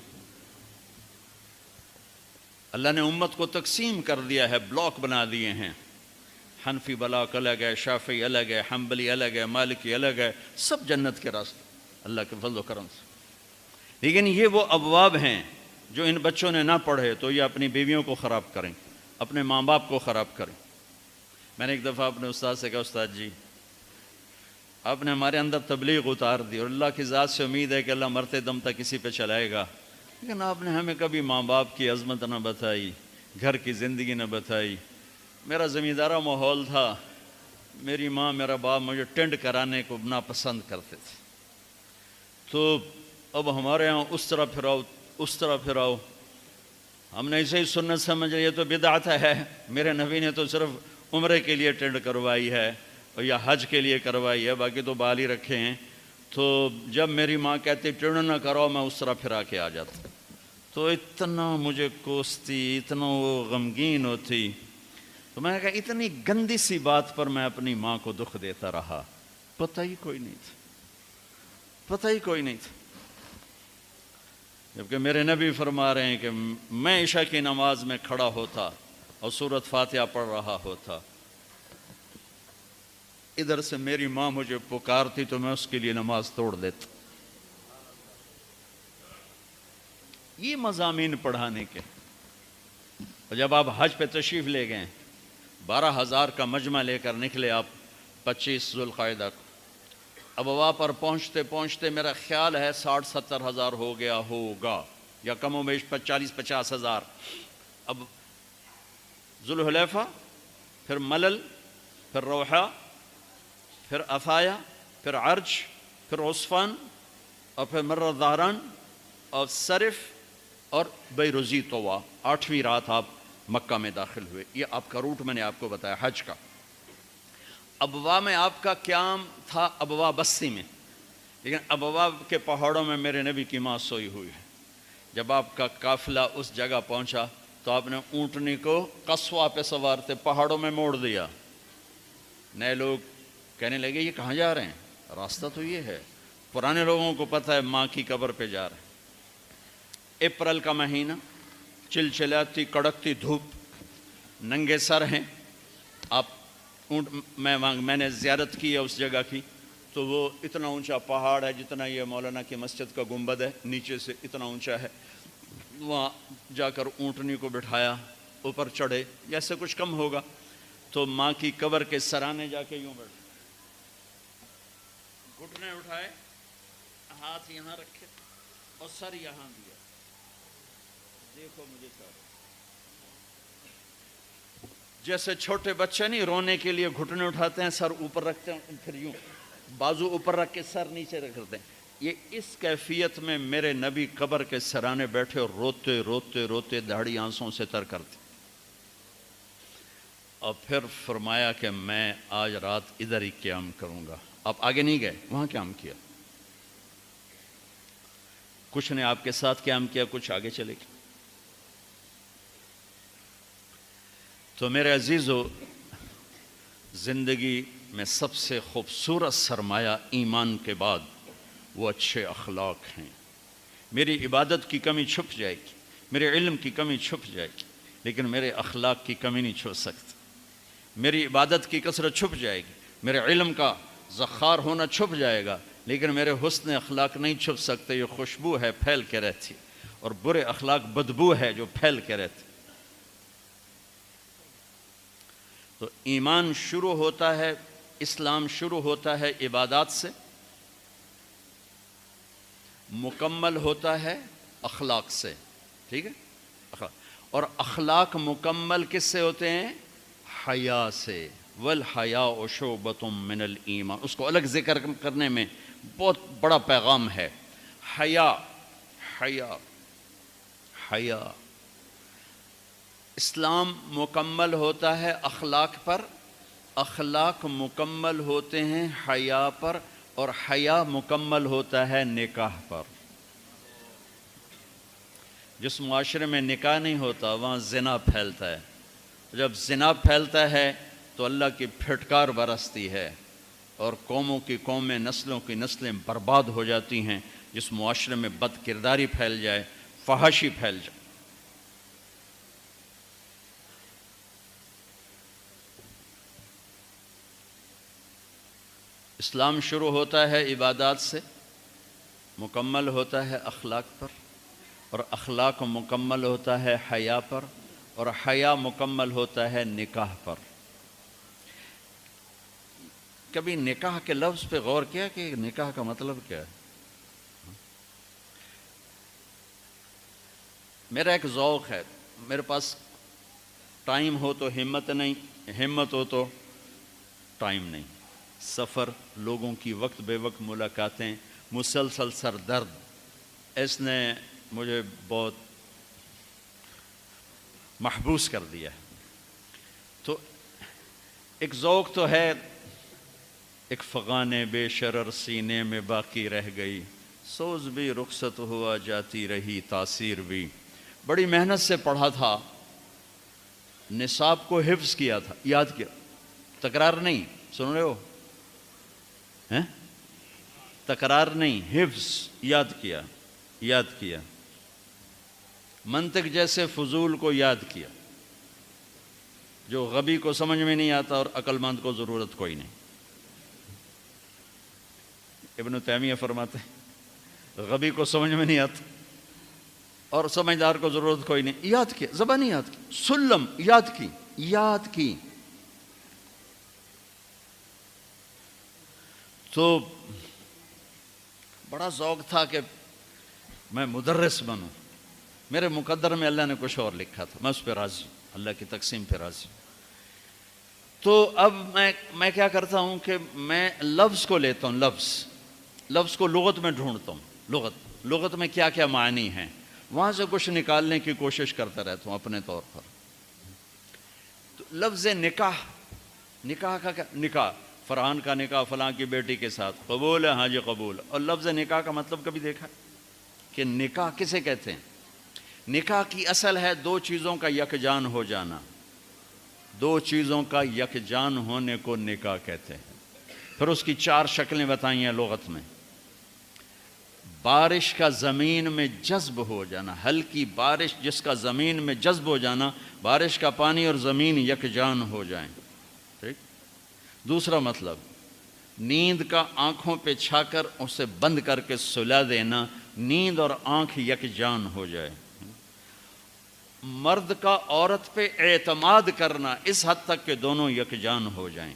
اللہ نے امت کو تقسیم کر دیا ہے، بلاک بنا دیے ہیں. حنفی بلاک الگ ہے، شافعی الگ ہے، حنبلی الگ ہے، مالکی الگ ہے، سب جنت کے راستے اللہ کے فضل و کرم سے. لیکن یہ وہ ابواب ہیں جو ان بچوں نے نہ پڑھے تو یہ اپنی بیویوں کو خراب کریں، اپنے ماں باپ کو خراب کریں. میں نے ایک دفعہ اپنے استاد سے کہا استاد جی آپ نے ہمارے اندر تبلیغ اتار دی اور اللہ کی ذات سے امید ہے کہ اللہ مرتے دم تک کسی پہ چلائے گا، لیکن آپ نے ہمیں کبھی ماں باپ کی عظمت نہ بتائی، گھر کی زندگی نہ بتائی. میرا زمیندارہ ماحول تھا، میری ماں میرا باپ مجھے ٹینڈ کرانے کو ناپسند کرتے تھے. تو اب ہمارے ہاں اس طرح پھراؤ اس طرح پھراؤ. ہم نے اسے ہی سنت سمجھ یہ تو بدعت ہے. میرے نبی نے تو صرف عمرے کے لیے ٹینڈ کروائی ہے اور یا حج کے لیے کروائی ہے، باقی تو بال ہی رکھے ہیں. تو جب میری ماں کہتی ٹینڈ نہ کرو میں اس طرح پھرا کے آ جاتا. تو اتنا مجھے کوستی، اتنا وہ غمگین ہوتی. تو میں نے کہا اتنی گندی سی بات پر میں اپنی ماں کو دکھ دیتا رہا. پتہ ہی کوئی نہیں تھا، پتہ ہی کوئی نہیں تھا. جبکہ میرے نبی فرما رہے ہیں کہ میں عشاء کی نماز میں کھڑا ہوتا اور سورۃ فاتحہ پڑھ رہا ہوتا، ادھر سے میری ماں مجھے پکارتی تو میں اس کے لیے نماز توڑ دیتا. یہ مضامین پڑھانے کے. اور جب آپ حج پہ تشریف لے گئے، 12,000 کا مجمع لے کر نکلے آپ 25 ذوالقعدہ کو. اب وہاں پر پہنچتے پہنچتے میرا خیال ہے 60-70 ہزار ہو گیا ہوگا، یا کم و بیش 40-50 ہزار. اب ذوالحلیفہ، پھر ملل، پھر روحہ، پھر افایا، پھر عرج، پھر عصفان، اور پھر مرہ ظہران اور صرف اور بیروزی طوا. 8ویں رات آپ مکہ میں داخل ہوئے. یہ آپ کا روٹ میں نے آپ کو بتایا حج کا. ابوا میں آپ کا قیام تھا ابوا بستی میں، لیکن ابوا کے پہاڑوں میں میرے نبی کی ماں سوئی ہوئی ہے. جب آپ کا قافلہ اس جگہ پہنچا تو آپ نے اونٹنی کو قصوہ پہ سوار تھے پہاڑوں میں موڑ دیا. نئے لوگ کہنے لگے یہ کہاں جا رہے ہیں؟ راستہ تو یہ ہے. پرانے لوگوں کو پتہ ہے ماں کی قبر پہ جا رہے ہیں. اپریل کا مہینہ، چلچلاتی کڑکتی دھوپ، ننگے سر ہیں آپ. میں نے زیارت کی ہے اس جگہ کی. تو وہ اتنا اونچا پہاڑ ہے جتنا یہ مولانا کی مسجد کا گنبد ہے، نیچے سے اتنا اونچا ہے، وہاں جا کر اونٹنی کو بٹھایا، اوپر چڑھے، جیسے کچھ کم ہوگا، تو ماں کی قبر کے سرانے جا کے یوں بیٹھے، گھٹنے اٹھائے، ہاتھ یہاں رکھے اور سر یہاں دیا، دیکھو مجھے سر، جیسے چھوٹے بچے نہیں رونے کے لیے گھٹنے اٹھاتے ہیں، سر اوپر رکھتے ہیں، پھر یوں بازو اوپر رکھ کے سر نیچے رکھتے ہیں، یہ اس کیفیت میں میرے نبی قبر کے سرانے بیٹھے اور روتے روتے روتے داڑھی آنسوں سے تر کرتے، اور پھر فرمایا کہ میں آج رات ادھر ہی قیام کروں گا۔ آپ آگے نہیں گئے، وہاں قیام کیا، کچھ نے آپ کے ساتھ قیام کیا، کچھ آگے چلے گئے۔ تو میرے عزیزو، زندگی میں سب سے خوبصورت سرمایہ ایمان کے بعد وہ اچھے اخلاق ہیں۔ میری عبادت کی کمی چھپ جائے گی، میرے علم کی کمی چھپ جائے گی، لیکن میرے اخلاق کی کمی نہیں چھپ سکتی۔ میری عبادت کی کثرت چھپ جائے گی، میرے علم کا ذخار ہونا چھپ جائے گا، لیکن میرے حسن اخلاق نہیں چھپ سکتے۔ یہ خوشبو ہے پھیل کے رہتی، اور برے اخلاق بدبو ہے جو پھیل کے رہتی۔ تو ایمان شروع ہوتا ہے، اسلام شروع ہوتا ہے عبادات سے، مکمل ہوتا ہے اخلاق سے، ٹھیک ہے؟ اخلاق، اور اخلاق مکمل کس سے ہوتے ہیں؟ حیا سے۔ والحیاء شعبۃ من الایمان، اس کو الگ ذکر کرنے میں بہت بڑا پیغام ہے۔ حیا، حیا، حیا، اسلام مکمل ہوتا ہے اخلاق پر، اخلاق مکمل ہوتے ہیں حیا پر، اور حیا مکمل ہوتا ہے نکاح پر۔ جس معاشرے میں نکاح نہیں ہوتا وہاں زنا پھیلتا ہے، جب زنا پھیلتا ہے تو اللہ کی پھٹکار برستی ہے، اور قوموں کی قومیں، نسلوں کی نسلیں برباد ہو جاتی ہیں۔ جس معاشرے میں بد کرداری پھیل جائے، فحاشی پھیل جائے۔ اسلام شروع ہوتا ہے عبادات سے، مکمل ہوتا ہے اخلاق پر، اور اخلاق مکمل ہوتا ہے حیا پر، اور حیا مکمل ہوتا ہے نکاح پر۔ کبھی نکاح کے لفظ پہ غور کیا کہ نکاح کا مطلب کیا ہے؟ میرا ایک ذوق ہے، میرے پاس ٹائم ہو تو ہمت نہیں، ہمت ہو تو ٹائم نہیں، سفر، لوگوں کی وقت بے وقت ملاقاتیں، مسلسل سر درد، اس نے مجھے بہت محبوس کر دیا ہے۔ تو ایک ذوق تو ہے، ایک فغان بے شرر سینے میں باقی رہ گئی، سوز بھی رخصت ہوا جاتی رہی تاثیر بھی۔ بڑی محنت سے پڑھا تھا، نصاب کو حفظ کیا تھا، یاد کیا، تکرار نہیں، سن رہے ہو؟ تکرار نہیں، حفظ، یاد کیا، یاد کیا۔ منطق جیسے فضول کو یاد کیا، جو غبی کو سمجھ میں نہیں آتا اور عقل مند کو ضرورت کوئی نہیں۔ ابن تیمیہ فرماتے ہیں غبی کو سمجھ میں نہیں آتا اور سمجھدار کو ضرورت کوئی نہیں۔ یاد کیا، زبان یاد کی، سلم یاد کی، یاد کی۔ تو بڑا ذوق تھا کہ میں مدرس بنوں، میرے مقدر میں اللہ نے کچھ اور لکھا تھا، میں اس پہ راضی ہوں، اللہ کی تقسیم پہ راضی ہوں۔ تو اب میں کیا کرتا ہوں کہ میں لفظ کو لیتا ہوں، لفظ کو لغت میں ڈھونڈتا ہوں، لغت میں کیا کیا معنی ہیں، وہاں سے کچھ نکالنے کی کوشش کرتا رہتا ہوں اپنے طور پر۔ تو لفظ نکاح، نکاح کا کیا؟ نکاح، فرحان کا نکاح فلاں کی بیٹی کے ساتھ، قبول ہے، ہاں جی قبول۔ اور لفظ نکاح کا مطلب کبھی دیکھا کہ نکاح کسے کہتے ہیں؟ نکاح کی اصل ہے دو چیزوں کا یکجان ہو جانا، دو چیزوں کا یکجان ہونے کو نکاح کہتے ہیں۔ پھر اس کی چار شکلیں بتائی ہیں لغت میں۔ بارش کا زمین میں جذب ہو جانا، ہلکی بارش جس کا زمین میں جذب ہو جانا، بارش کا پانی اور زمین یکجان ہو جائیں، ٹھیک۔ دوسرا مطلب نیند کا آنکھوں پہ چھا کر اسے بند کر کے سلا دینا، نیند اور آنکھ یکجان ہو جائے۔ مرد کا عورت پہ اعتماد کرنا اس حد تک کہ دونوں یکجان ہو جائیں۔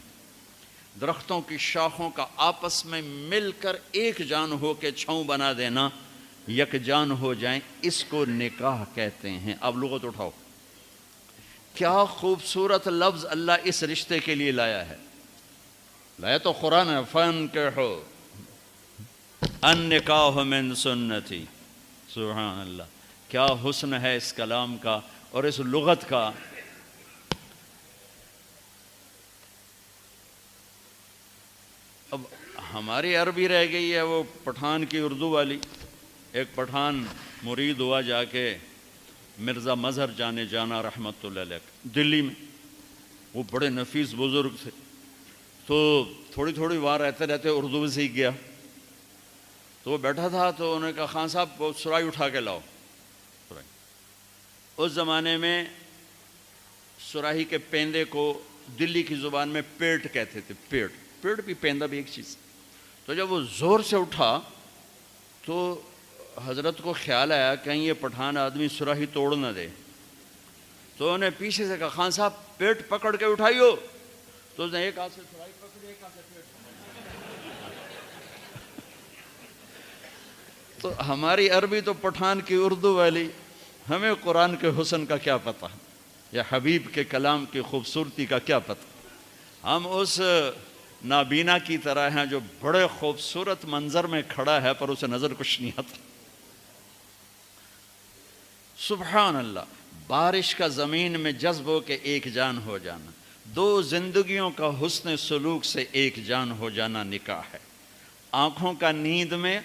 درختوں کی شاخوں کا آپس میں مل کر ایک جان ہو کے چھاؤں بنا دینا، یکجان ہو جائیں، اس کو نکاح کہتے ہیں۔ اب لغت اٹھاؤ، کیا خوبصورت لفظ اللہ اس رشتے کے لیے لایا ہے۔ لایا تو قرآن ہے، فَانْكِحُوا النِّكَاحُ مِن سُنَّتِي۔ سبحان اللہ، کیا حسن ہے اس کلام کا اور اس لغت کا۔ اب ہماری عربی رہ گئی ہے وہ پٹھان کی اردو والی۔ ایک پٹھان مرید ہوا جا کے مرزا مظہر جانے جانا رحمۃ اللہ علیہ دلی میں، وہ بڑے نفیس بزرگ تھے، تو تھوڑی تھوڑی وہاں رہتے رہتے اردو بھی سیکھ گیا۔ تو وہ بیٹھا تھا تو انہوں نے کہا خان صاحب وہ سرائی اٹھا کے لاؤ۔ سرائی، اس زمانے میں سراہی کے پیندے کو دلی کی زبان میں پیٹ کہتے تھے، پیٹ، پیٹ بھی پیندہ بھی ایک چیز۔ تو جب وہ زور سے اٹھا تو حضرت کو خیال آیا کہیں یہ پٹھان آدمی سراہی توڑ نہ دے، تو انہیں پیچھے سے کہا خان صاحب پیٹ پکڑ کے اٹھائیو۔ تو اس نے ایک ہاتھ سے سراہی پکڑی، ایک ہاتھ سے پیٹ پکڑی۔ تو ہماری عربی تو پٹھان کی اردو والی، ہمیں قرآن کے حسن کا کیا پتہ یا حبیب کے کلام کی خوبصورتی کا کیا پتہ۔ ہم اس نابینا کی طرح ہیں جو بڑے خوبصورت منظر میں کھڑا ہے پر اسے نظر کچھ نہیں آتا۔ سبحان اللہ، بارش کا زمین میں جذب ہو کے ایک جان ہو جانا، دو زندگیوں کا حسن سلوک سے ایک جان ہو جانا نکاح ہے۔ آنکھوں کا نیند میں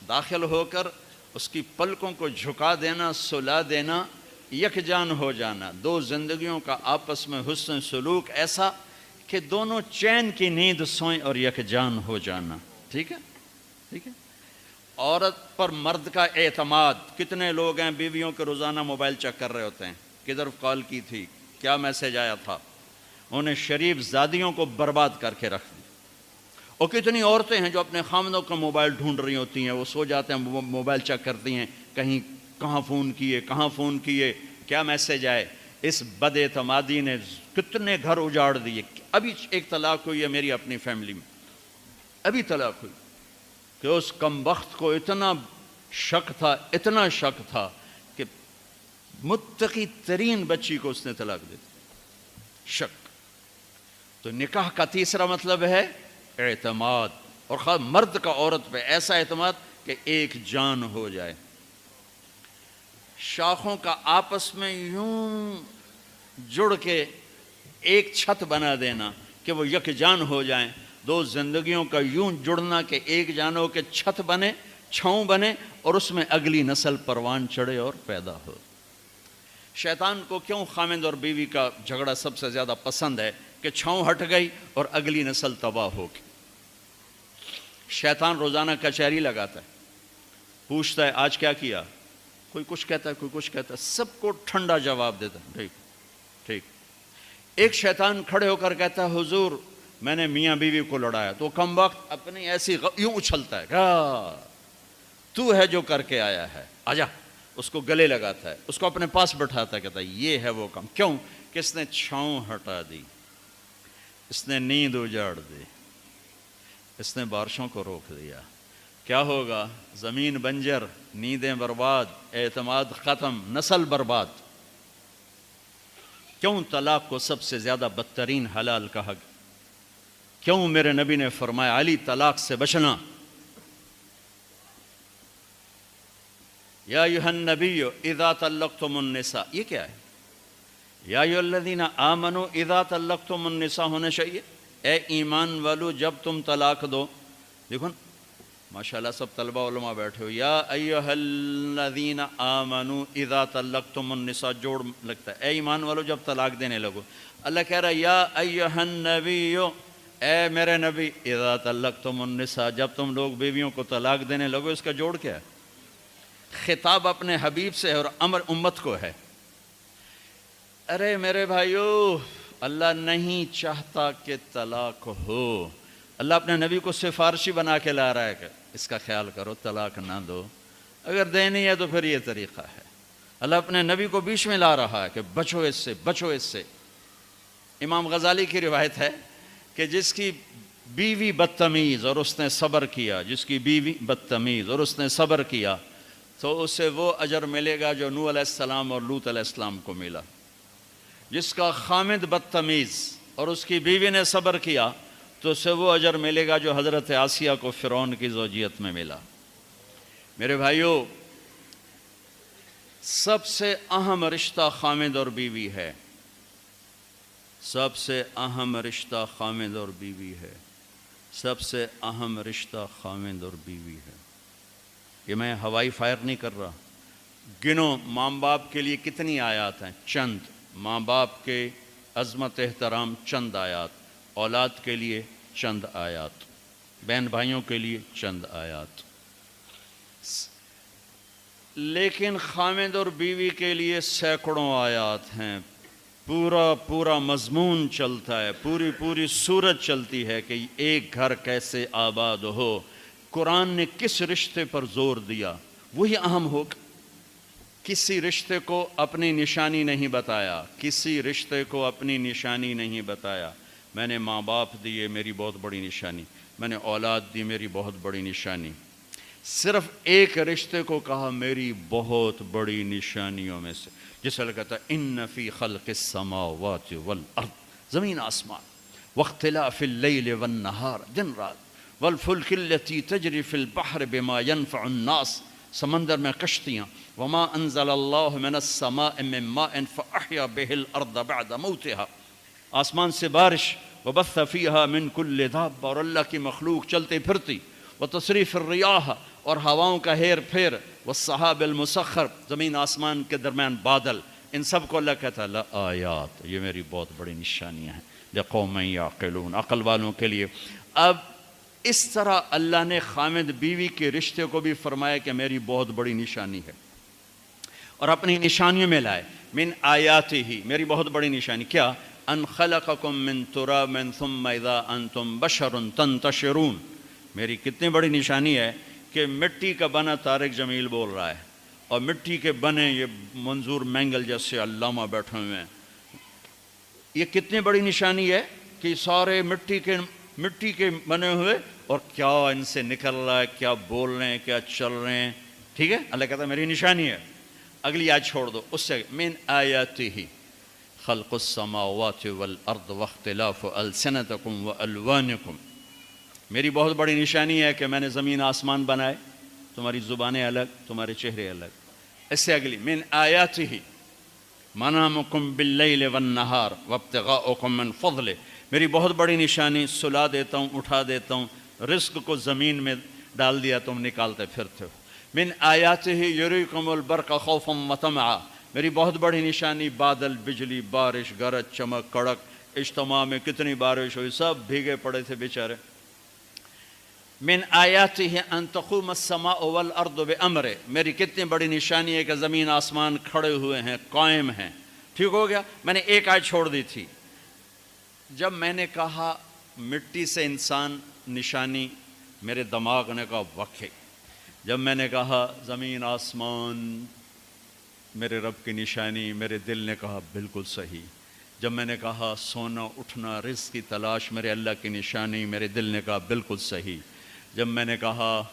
داخل ہو کر اس کی پلکوں کو جھکا دینا، سلا دینا، یک جان ہو جانا، دو زندگیوں کا آپس میں حسن سلوک ایسا کہ دونوں چین کی نیند سوئیں اور یک جان ہو جانا۔ ٹھیک ہے، ٹھیک ہے۔ عورت پر مرد کا اعتماد، کتنے لوگ ہیں بیویوں کے روزانہ موبائل چیک کر رہے ہوتے ہیں، کدھر کال کی تھی، کیا میسج آیا تھا، انہیں شریف زادیوں کو برباد کر کے رکھ دی۔ اور کتنی عورتیں ہیں جو اپنے خامدوں کا موبائل ڈھونڈ رہی ہوتی ہیں، وہ سو جاتے ہیں موبائل چیک کرتی ہیں، کہیں کہاں فون کیے، کہاں فون کیے، کیا میسج آئے۔ اس بد اعتمادی نے کتنے گھر اجاڑ دیے۔ ابھی ایک طلاق ہوئی ہے میری اپنی فیملی میں، ابھی طلاق ہوئی، کہ اس کم بخت کو اتنا شک تھا، اتنا شک تھا کہ متقی ترین بچی کو اس نے طلاق دے دی، شک۔ تو نکاح کا تیسرا مطلب ہے اعتماد، اور خاص مرد کا عورت پہ ایسا اعتماد کہ ایک جان ہو جائے۔ شاخوں کا آپس میں یوں جڑ کے ایک چھت بنا دینا کہ وہ یک جان ہو جائیں، دو زندگیوں کا یوں جڑنا کہ ایک جان ہو کے چھت بنے، چھاؤں بنے، اور اس میں اگلی نسل پروان چڑھے اور پیدا ہو۔ شیطان کو کیوں خامند اور بیوی کا جھگڑا سب سے زیادہ پسند ہے کہ چھاؤں ہٹ گئی اور اگلی نسل تباہ ہو گئی۔ شیطان روزانہ کچہری لگاتا ہے، پوچھتا ہے آج کیا کیا، کوئی کچھ کہتا ہے، کوئی کچھ کہتا ہے، سب کو ٹھنڈا جواب دیتا ہے، ٹھیک ٹھیک۔ ایک شیطان کھڑے ہو کر کہتا ہے حضور میں نے میاں بیوی کو لڑایا، تو کم وقت اپنی ایسی یوں اچھلتا ہے، تو ہے جو کر کے آیا ہے، آجا، اس کو گلے لگاتا ہے، اس کو اپنے پاس بٹھاتا ہے، کہتا ہے یہ ہے وہ کام۔ کیوں؟ کہ اس نے چھاؤں ہٹا دی، اس نے نیند اجاڑ دی، اس نے بارشوں کو روک دیا۔ کیا ہوگا؟ زمین بنجر، نیندیں برباد، اعتماد ختم، نسل برباد۔ کیوں طلاق کو سب سے زیادہ بدترین حلال کہا گیا؟ کیوں میرے نبی نے فرمایا علی طلاق سے بچنا؟ یا ایھا النبی اذا طلقتم النساء، یہ کیا ہے؟ یا ایھا الذین آمنوا اذا طلقتم النساء ہونا چاہیے، اے ایمان والو جب تم طلاق دو۔ دیکھو ماشاءاللہ سب طلبہ علماء بیٹھے ہو، یا ایھا الذین آمنوا اذا طلقتم النساء جوڑ لگتا ہے، اے ایمان والو جب طلاق دینے لگو۔ اللہ کہہ رہا ہے یا ایھا النبی، اے میرے نبی، اذا طلقتم النساء جب تم لوگ بیویوں کو طلاق دینے لگو۔ اس کا جوڑ کیا ہے؟ خطاب اپنے حبیب سے اور امر امت کو ہے۔ ارے میرے بھائیو، اللہ نہیں چاہتا کہ طلاق ہو، اللہ اپنے نبی کو سفارشی بنا کے لا رہا ہے کہ اس کا خیال کرو، طلاق نہ دو، اگر دینی ہے تو پھر یہ طریقہ ہے۔ اللہ اپنے نبی کو بیچ میں لا رہا ہے کہ بچو اس سے، بچو اس سے۔ امام غزالی کی روایت ہے کہ جس کی بیوی بدتمیز اور اس نے صبر کیا، جس کی بیوی بدتمیز اور اس نے صبر کیا تو اسے وہ اجر ملے گا جو نوح علیہ السلام اور لوط علیہ السلام کو ملا۔ جس کا خامد بدتمیز اور اس کی بیوی نے صبر کیا تو اسے وہ اجر ملے گا جو حضرت آسیہ کو فرعون کی زوجیت میں ملا۔ میرے بھائیو، سب سے اہم رشتہ خامد اور بیوی ہے، سب سے اہم رشتہ خامد اور بیوی ہے، سب سے اہم رشتہ خامد اور بیوی ہے۔ یہ میں ہوائی فائر نہیں کر رہا۔ گنو ماں باپ کے لیے کتنی آیات ہیں؟ چند۔ ماں باپ کے عظمت احترام چند آیات، اولاد کے لیے چند آیات، بہن بھائیوں کے لیے چند آیات۔ لیکن خامد اور بیوی کے لیے سینکڑوں آیات ہیں، پورا مضمون چلتا ہے، پوری سورت چلتی ہے کہ ایک گھر کیسے آباد ہو۔ قرآن نے کس رشتے پر زور دیا وہی اہم ہوگا۔ کسی رشتے کو اپنی نشانی نہیں بتایا، کسی رشتے کو اپنی نشانی نہیں بتایا۔ میں نے ماں باپ دیے، میری بہت بڑی نشانی، میں نے اولاد دی، میری بہت بڑی نشانی۔ صرف ایک رشتے کو کہا میری بہت بڑی نشانیوں میں سے، جس سے کہتا ہے ان فی خلق السماوات والارض، زمین آسمان، واختلاف اللیل والنہار، دن رات، والفلک التی تجری فی البحر بما ينفع الناس، سمندر میں کشتیاں، وما انزل اللہ من السماء من ماء فاحیا به الارض بعد موتها، آسمان سے بارش، وبث فیہا من کل دابہ، اور اللہ کی مخلوق چلتی پھرتی، وتصریف الریاح، اور ہواؤں کا ہیر پھیر، والسحاب المسخر، زمین آسمان کے درمیان بادل، ان سب کو اللہ کہتا ہے لآیات، یہ میری بہت بڑی نشانیاں ہیں، لقوم یعقلون، عقل والوں کے لیے۔ اب اس طرح اللہ نے خامد بیوی کے رشتے کو بھی فرمایا کہ میری بہت بڑی نشانی ہے، اور اپنی نشانیوں میں لائے من آیاتہ، میری بہت بڑی نشانی کیا؟ ان خلقکم من تراب ثم اذا انتم بشر تنتشرون، میری کتنی بڑی نشانی ہے کہ مٹی کا بنا طارق جمیل بول رہا ہے، اور مٹی کے بنے یہ منظور مینگل جیسے علامہ بیٹھے ہوئے ہیں۔ یہ کتنی بڑی نشانی ہے کہ سارے مٹی کے بنے ہوئے، اور کیا ان سے نکل رہا ہے، کیا بول رہے ہیں، کیا چل رہے ہیں۔ ٹھیک ہے، اللہ کہتا ہے میری نشانی ہے۔ اگلی آیت چھوڑ دو، اس سے من آیاتہ خلق السماوات والارض واختلاف السنتکم والوانکم، میری بہت بڑی نشانی ہے کہ میں نے زمین آسمان بنائے، تمہاری زبانیں الگ، تمہارے چہرے الگ۔ اس سے اگلی من آیاتہ منامکم باللیل والنہار وابتغاؤکم من فضلہ، میری بہت بڑی نشانی سلا دیتا ہوں، اٹھا دیتا ہوں، رزق کو زمین میں ڈال دیا، تم نکالتے پھرتے ہو۔ من آیاتہ یریکم البرق خوفا وطمعا، میری بہت بڑی نشانی بادل، بجلی، بارش، گرج، چمک، کڑک، اجتماع میں کتنی بارش ہوئی، سب بھیگے پڑے تھے بیچارے۔ من آیاتہ ان تقوم السماء والارض بامرہ، میری کتنی بڑی نشانی ہے کہ زمین آسمان کھڑے ہوئے ہیں، قائم ہیں۔ ٹھیک ہو گیا، میں نے ایک آیت چھوڑ دی تھی۔ جب میں نے کہا مٹی سے انسان نشانی، میرے دماغ نے کہا واقعی۔ جب میں نے کہا زمین آسمان میرے رب کی نشانی، میرے دل نے کہا بالکل صحیح۔ جب میں نے کہا سونا اٹھنا، رزق کی تلاش میرے اللہ کی نشانی، میرے دل نے کہا بالکل صحیح۔ جب میں نے کہا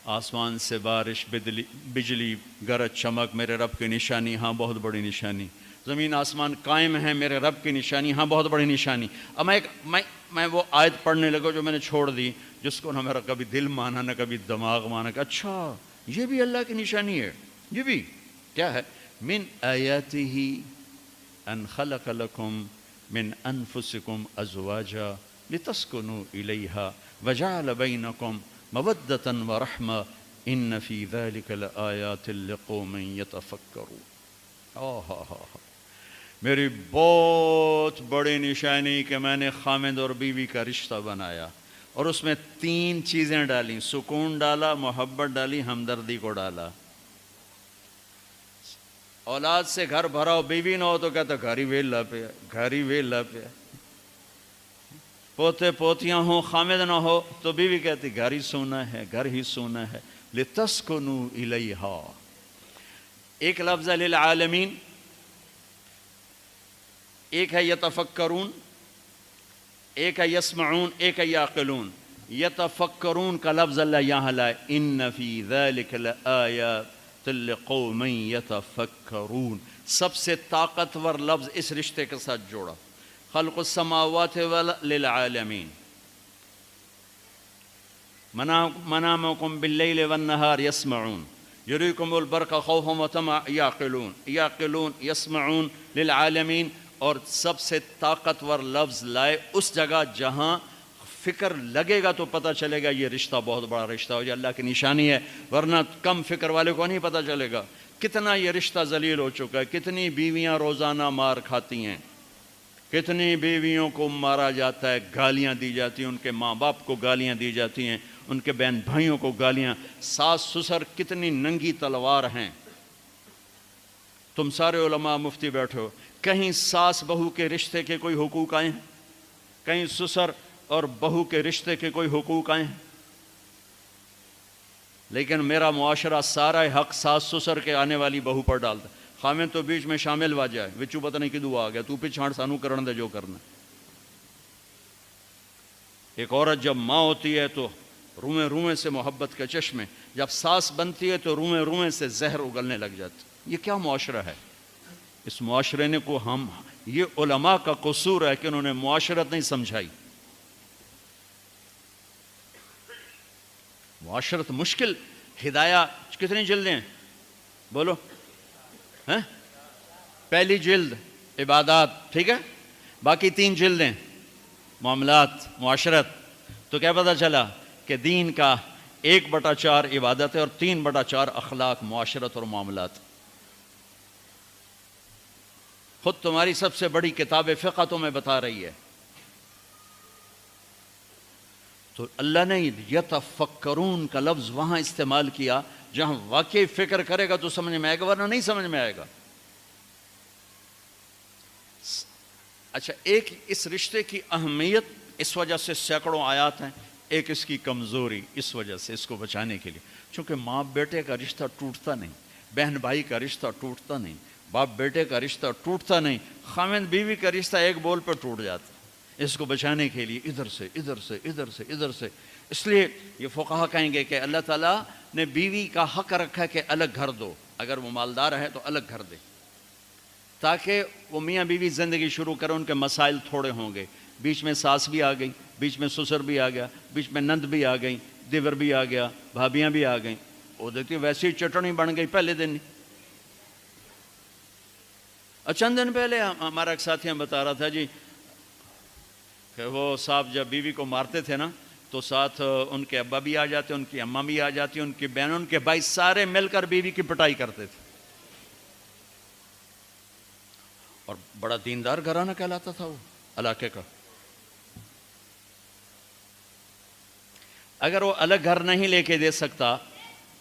آسمان سے بارش، بجلی، گرج، چمک میرے رب کی نشانی، ہاں بہت بڑی نشانی۔ زمین آسمان قائم ہیں، میرے رب کی نشانی، ہاں بہت بڑی نشانی۔ اب میں وہ آیت پڑھنے لگا جو میں نے چھوڑ دی، جس کو نہ میرا کبھی دل مانا نہ کبھی دماغ مانا کہ اچھا یہ بھی اللہ کی نشانی ہے۔ یہ بھی کیا ہے؟ من آیاتہ ان خلق لکم من انفسکم ازواجا لتسکنوا الیہا وجعل بینکم مودۃ ورحمہ ان فی ذلک لآیات لقوم یتفکرون۔ میری بہت بڑی نشانی کہ میں نے خامد اور بیوی کا رشتہ بنایا، اور اس میں 3 چیزیں ڈالیں، سکون ڈالا، محبت ڈالی، ہمدردی کو ڈالا۔ اولاد سے گھر بھرا ہو، بیوی نہ ہو تو کہتا گھر ہی ویلا پہ، گھر ہی ویلا پہ، پوتے پوتیاں ہوں خامد نہ ہو تو بیوی کہتی گھر ہی سونا ہے، گھر ہی سونا ہے. لِتَسْكُنُوا إِلَيْهَا. ایک لفظ ہے للعالمین، ایک ہے یتفکرون، ایک ہے یسمعون، ایک ہے یعقلون. یتفکرون کا لفظ اللہ یہاں لائے، ان فی ذلک لآیات لقوم یتفکرون. سب سے طاقتور لفظ اس رشتے کے ساتھ جوڑا. خلق السماوات للعالمین. منامکم باللیل والنہار یسمعون. یریکم البرق خوفا وطمعا یعقلون. یعقلون یسمعون للعالمین. اور سب سے طاقتور لفظ لائے اس جگہ جہاں فکر لگے گا تو پتہ چلے گا یہ رشتہ بہت بڑا رشتہ ہو. یہ اللہ کی نشانی ہے، ورنہ کم فکر والے کو نہیں پتہ چلے گا. کتنا یہ رشتہ ذلیل ہو چکا ہے. کتنی بیویاں روزانہ مار کھاتی ہیں، کتنی بیویوں کو مارا جاتا ہے، گالیاں دی جاتی ہیں، ان کے ماں باپ کو گالیاں دی جاتی ہیں، ان کے بہن بھائیوں کو گالیاں. ساس سسر کتنی ننگی تلوار ہیں. تم سارے علماء مفتی بیٹھے ہو، کہیں ساس بہو کے رشتے کے کوئی حقوق آئے ہیں؟ کہیں سسر اور بہو کے رشتے کے کوئی حقوق آئے ہیں؟ لیکن میرا معاشرہ سارا حق ساس سسر کے آنے والی بہو پر ڈالتا. خامن تو بیچ میں شامل ہوا جائے، وچو پتہ نہیں کدو آ گیا، تو پچھاڑ سانو کرن دے جو کرنا. ایک عورت جب ماں ہوتی ہے تو روئیں روئیں سے محبت کے چشمے، جب ساس بنتی ہے تو روئیں روئیں سے زہر اگلنے لگ جاتی. یہ کیا معاشرہ ہے؟ اس معاشرے نے کو ہم، یہ علماء کا قصور ہے کہ انہوں نے معاشرت نہیں سمجھائی. معاشرت مشکل. ہدایہ کتنی جلدیں ہیں بولو؟ پہلی جلد عبادات، ٹھیک ہے، باقی 3 جلدیں معاملات معاشرت. تو کیا پتہ چلا کہ دین کا 1/4 عبادت ہے اور 3/4 اخلاق معاشرت اور معاملات. خود تمہاری سب سے بڑی کتاب فقہ تمہیں بتا رہی ہے. تو اللہ نے یتفکرون کا لفظ وہاں استعمال کیا جہاں واقعی فکر کرے گا تو سمجھ میں آئے گا، ورنہ نہیں سمجھ میں آئے گا. اچھا، ایک اس رشتے کی اہمیت اس وجہ سے سینکڑوں آیات ہیں. ایک اس کی کمزوری اس وجہ سے، اس کو بچانے کے لیے، چونکہ ماں بیٹے کا رشتہ ٹوٹتا نہیں، بہن بھائی کا رشتہ ٹوٹتا نہیں، باپ بیٹے کا رشتہ ٹوٹتا نہیں، خاوند بیوی کا رشتہ ایک بول پر ٹوٹ جاتا. اس کو بچانے کے لیے ادھر سے ادھر سے ادھر سے ادھر سے. اس لیے یہ فقہا کہیں گے کہ اللہ تعالیٰ نے بیوی کا حق رکھا کہ الگ گھر دو، اگر وہ مالدار ہے تو الگ گھر دے، تاکہ وہ میاں بیوی زندگی شروع کریں. ان کے مسائل تھوڑے ہوں گے. بیچ میں ساس بھی آ گئی، بیچ میں سسر بھی آ گیا، بیچ میں نند بھی آ گئی، دیور بھی آ گیا، بھابیاں بھی آ گئیں. وہ دیکھتی ویسی ہی چٹنی بن گئی پہلے دن. چند دن پہلے ہمارا ایک ساتھی بتا رہا تھا جی کہ وہ صاحب جب بیوی کو مارتے تھے نا تو ساتھ ان کے ابا بھی آ جاتے، ان کی اماں بھی آ جاتی، ان کی بہن، ان کے بھائی، سارے مل کر بیوی کی پٹائی کرتے تھے. اور بڑا دیندار گھرانہ کہلاتا تھا وہ علاقے کا. اگر وہ الگ گھر نہیں لے کے دے سکتا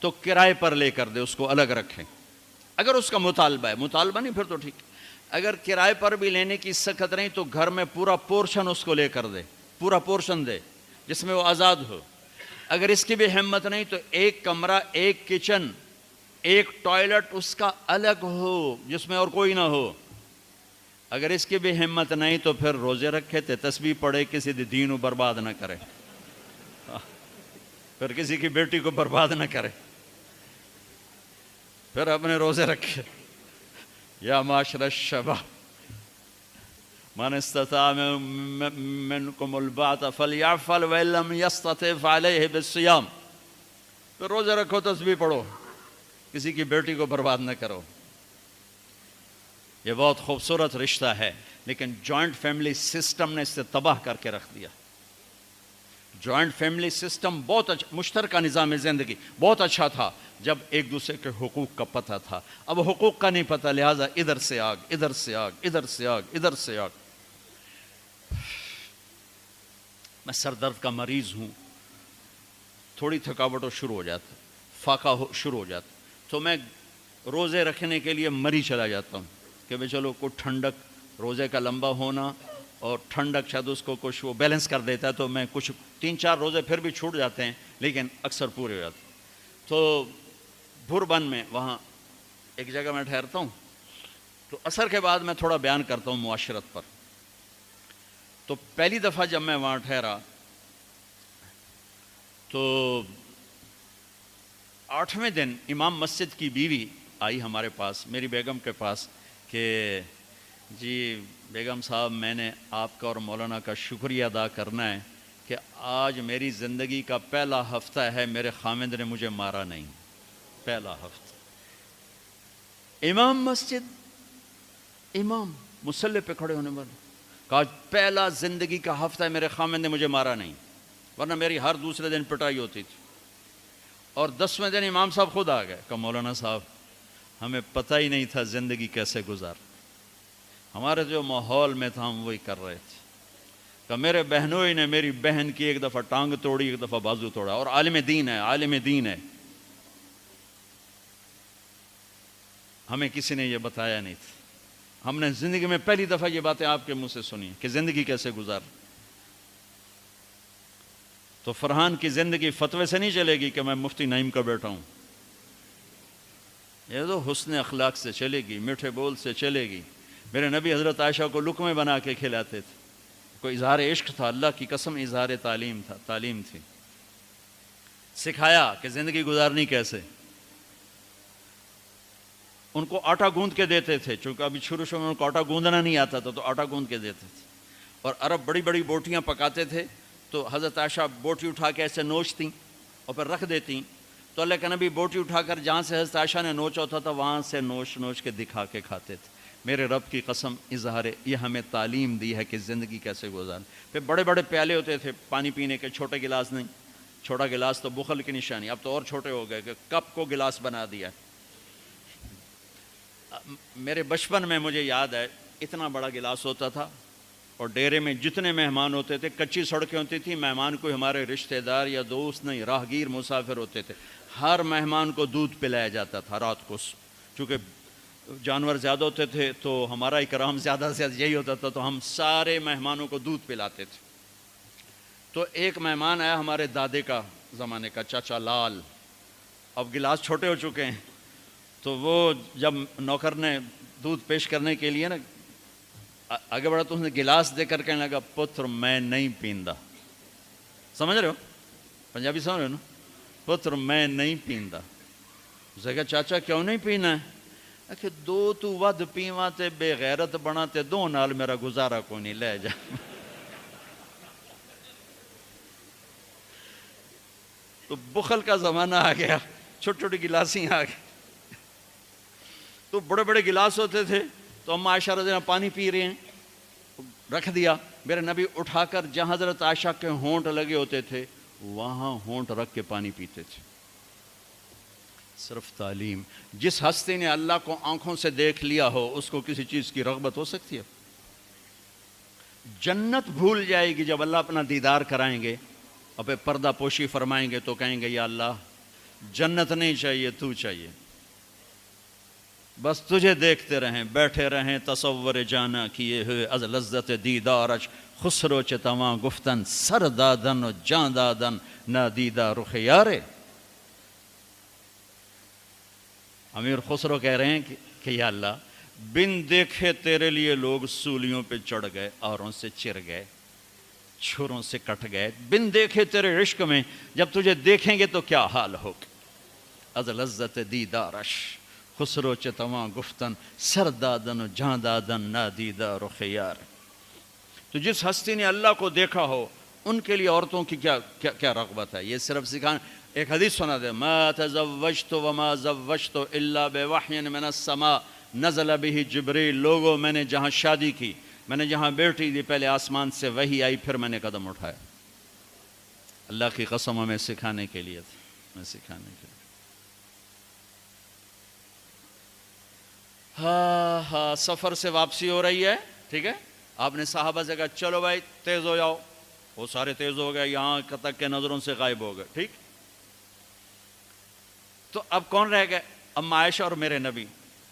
تو کرائے پر لے کر دے، اس کو الگ رکھیں. اگر اس کا مطالبہ ہے، مطالبہ نہیں پھر تو ٹھیک. اگر کرائے پر بھی لینے کی سخت نہیں تو گھر میں پورا پورشن اس کو لے کر دے، پورا پورشن دے جس میں وہ آزاد ہو. اگر اس کی بھی ہمت نہیں تو ایک کمرہ، ایک کچن، ایک ٹوائلٹ اس کا الگ ہو جس میں اور کوئی نہ ہو. اگر اس کی بھی ہمت نہیں تو پھر روزے رکھے تھے، تسبیح پڑھے، کسی دین کو برباد نہ کرے، پھر کسی کی بیٹی کو برباد نہ کرے، پھر اپنے روزے رکھے. یا معاشر الشباب من استطاع منکم الباءۃ فلیعفل وان لم یستطع فعلیہ بالصیام. پھر روزے رکھو، تسبیح پڑھو، کسی کی بیٹی کو برباد نہ کرو. یہ بہت خوبصورت رشتہ ہے، لیکن جوائنٹ فیملی سسٹم نے اسے تباہ کر کے رکھ دیا. جوائنٹ فیملی سسٹم بہت اچھا، مشترکہ نظام زندگی بہت اچھا تھا جب ایک دوسرے کے حقوق کا پتہ تھا. اب حقوق کا نہیں پتہ، لہٰذا ادھر سے آگ، ادھر سے آگ، ادھر سے آگ، ادھر سے آگ. میں سر درد کا مریض ہوں، تھوڑی تھکاوٹ شروع ہو جاتا، فاقہ شروع ہو جاتا، تو میں روزے رکھنے کے لیے مری چلا جاتا ہوں کہ بھئی چلو کوئی ٹھنڈک، روزے کا لمبا ہونا اور ٹھنڈک شاید اس کو کچھ وہ بیلنس کر دیتا ہے، تو میں کچھ 3-4 روزے پھر بھی چھوٹ جاتے ہیں لیکن اکثر پورے ہو جاتے ہیں۔ تو بھوربن میں وہاں ایک جگہ میں ٹھہرتا ہوں، تو عصر کے بعد میں تھوڑا بیان کرتا ہوں معاشرت پر۔ تو پہلی دفعہ جب میں وہاں ٹھہرا تو 8ویں دن امام مسجد کی بیوی آئی ہمارے پاس، میری بیگم کے پاس، کہ جی بیگم صاحب میں نے آپ کا اور مولانا کا شکریہ ادا کرنا ہے کہ آج میری زندگی کا پہلا ہفتہ ہے میرے خامند نے مجھے مارا نہیں۔ پہلا ہفتہ امام مسجد، امام مصلی پہ کھڑے ہونے والے، کہا پہلا زندگی کا ہفتہ ہے میرے خامند نے مجھے مارا نہیں، ورنہ میری ہر دوسرے دن پٹائی ہوتی تھی۔ اور 10ویں دن امام صاحب خود آ گئے، کہا مولانا صاحب ہمیں پتہ ہی نہیں تھا زندگی کیسے گزار، ہمارے جو ماحول میں تھا ہم وہی کر رہے تھے۔ کہ میرے بہنوئی نے میری بہن کی ایک دفعہ ٹانگ توڑی، ایک دفعہ بازو توڑا، اور عالم دین ہے، عالم دین ہے، ہمیں کسی نے یہ بتایا نہیں تھا، ہم نے زندگی میں پہلی دفعہ یہ باتیں آپ کے منہ سے سنی کہ زندگی کیسے گزار۔ تو فرحان کی زندگی فتوے سے نہیں چلے گی کہ میں مفتی نعیم کا بیٹا ہوں، یہ تو حسن اخلاق سے چلے گی، میٹھے بول سے چلے گی۔ میرے نبی حضرت عائشہ کو لقمے بنا کے کھلاتے تھے، کوئی اظہار عشق تھا، اللہ کی قسم اظہار تعلیم تھا، تعلیم تھی، سکھایا کہ زندگی گزارنی کیسے۔ ان کو آٹا گوندھ کے دیتے تھے، چونکہ ابھی شروع میں ان کو آٹا گوندنا نہیں آتا تھا، تو آٹا گوندھ کے دیتے تھے، اور عرب بڑی بڑی بوٹیاں پکاتے تھے، تو حضرت عائشہ بوٹی اٹھا کے ایسے نوچتیں اور پھر رکھ دیتیں، تو اللہ کے نبی بوٹی اٹھا کر جہاں سے حضرت عائشہ نے نوچا ہوتا تھا وہاں سے نوچ نوچ کے دکھا کے کھاتے تھے۔ میرے رب کی قسم اظہار یہ ہمیں تعلیم دی ہے کہ زندگی کیسے گزاریں۔ پھر بڑے بڑے پیالے ہوتے تھے پانی پینے کے، چھوٹے گلاس نہیں، چھوٹا گلاس تو بخل کی نشانی، اب تو اور چھوٹے ہو گئے کہ کپ کو گلاس بنا دیا۔ میرے بچپن میں مجھے یاد ہے اتنا بڑا گلاس ہوتا تھا، اور ڈیرے میں جتنے مہمان ہوتے تھے، کچی سڑکیں ہوتی تھیں، مہمان کوئی ہمارے رشتہ دار یا دوست نہیں، راہگیر مسافر ہوتے تھے، ہر مہمان کو دودھ پلایا جاتا تھا رات کو، چونکہ جانور زیادہ ہوتے تھے تو ہمارا اکرام زیادہ سے زیادہ یہی ہوتا تھا، تو ہم سارے مہمانوں کو دودھ پلاتے تھے۔ تو ایک مہمان آیا ہمارے دادے کا زمانے کا، چاچا لال، اب گلاس چھوٹے ہو چکے ہیں، تو وہ جب نوکر نے دودھ پیش کرنے کے لیے نا آگے بڑھا تو اس نے گلاس دے کر کہنے لگا پتر میں نہیں پیندا، سمجھ رہے ہو پنجابی سمجھ رہے ہو نا، پتر میں نہیں پیندا۔ اس نے کہا چاچا کیوں نہیں پینا ہے؟ کہ دو تو ود پیواں تے بے غیرت بنا تے دو نال میرا گزارا کوئی نہیں، لے جا۔ تو بخل کا زمانہ آ گیا، چھوٹی چھوٹی گلاسیں آ گئی، تو بڑے بڑے گلاس ہوتے تھے، تو اما عائشہ رضی اللہ عنہا پانی پی رہے ہیں، رکھ دیا، میرے نبی اٹھا کر جہاں حضرت عائشہ کے ہونٹ لگے ہوتے تھے وہاں ہونٹ رکھ کے پانی پیتے تھے۔ صرف تعلیم، جس ہستی نے اللہ کو آنکھوں سے دیکھ لیا ہو اس کو کسی چیز کی رغبت ہو سکتی ہے؟ جنت بھول جائے گی جب اللہ اپنا دیدار کرائیں گے، اور پھر پردہ پوشی فرمائیں گے تو کہیں گے یا اللہ جنت نہیں چاہیے، تو چاہیے، بس تجھے دیکھتے رہیں، بیٹھے رہیں تصور جانا کیے ہوئے، از لذت دیدارش خسرو چتواں گفتن، سر دادن و جان دادن نادیدہ رخ یارے۔ امیر خسرو کہہ رہے ہیں کہ یا اللہ بن دیکھے تیرے لیے لوگ سولیوں پہ چڑھ گئے، اوروں سے چر گئے، چھروں سے کٹ گئے، بن دیکھے تیرے عشق میں جب تجھے دیکھیں گے تو کیا حال ہوگا۔ از لذت دیدارش خسرو چتواں گفتن، سر دادن و جان دادن نادیدہ رخ یار۔ تو جس ہستی نے اللہ کو دیکھا ہو ان کے لیے عورتوں کی کیا رغبت ہے؟ یہ صرف سکھانا۔ ایک حدیث سنا دے، ما تزوجت وما زوجت الا بوحی من السماء نزل به جبریل۔ لوگوں میں نے جہاں شادی کی، میں نے جہاں بیٹی دی، پہلے آسمان سے وحی آئی، پھر میں نے قدم اٹھایا۔ اللہ کی قسم ہمیں سکھانے کے لیے تھا، میں سکھانے کے لیے۔ ہاں سفر سے واپسی ہو رہی ہے، ٹھیک ہے، آپ نے صحابہ سے کہا چلو بھائی تیز ہو جاؤ، وہ سارے تیز ہو گئے، یہاں تک کہ نظروں سے غائب ہو گئے، ٹھیک۔ تو اب کون رہ گئے؟ اما عائشہ اور میرے نبی۔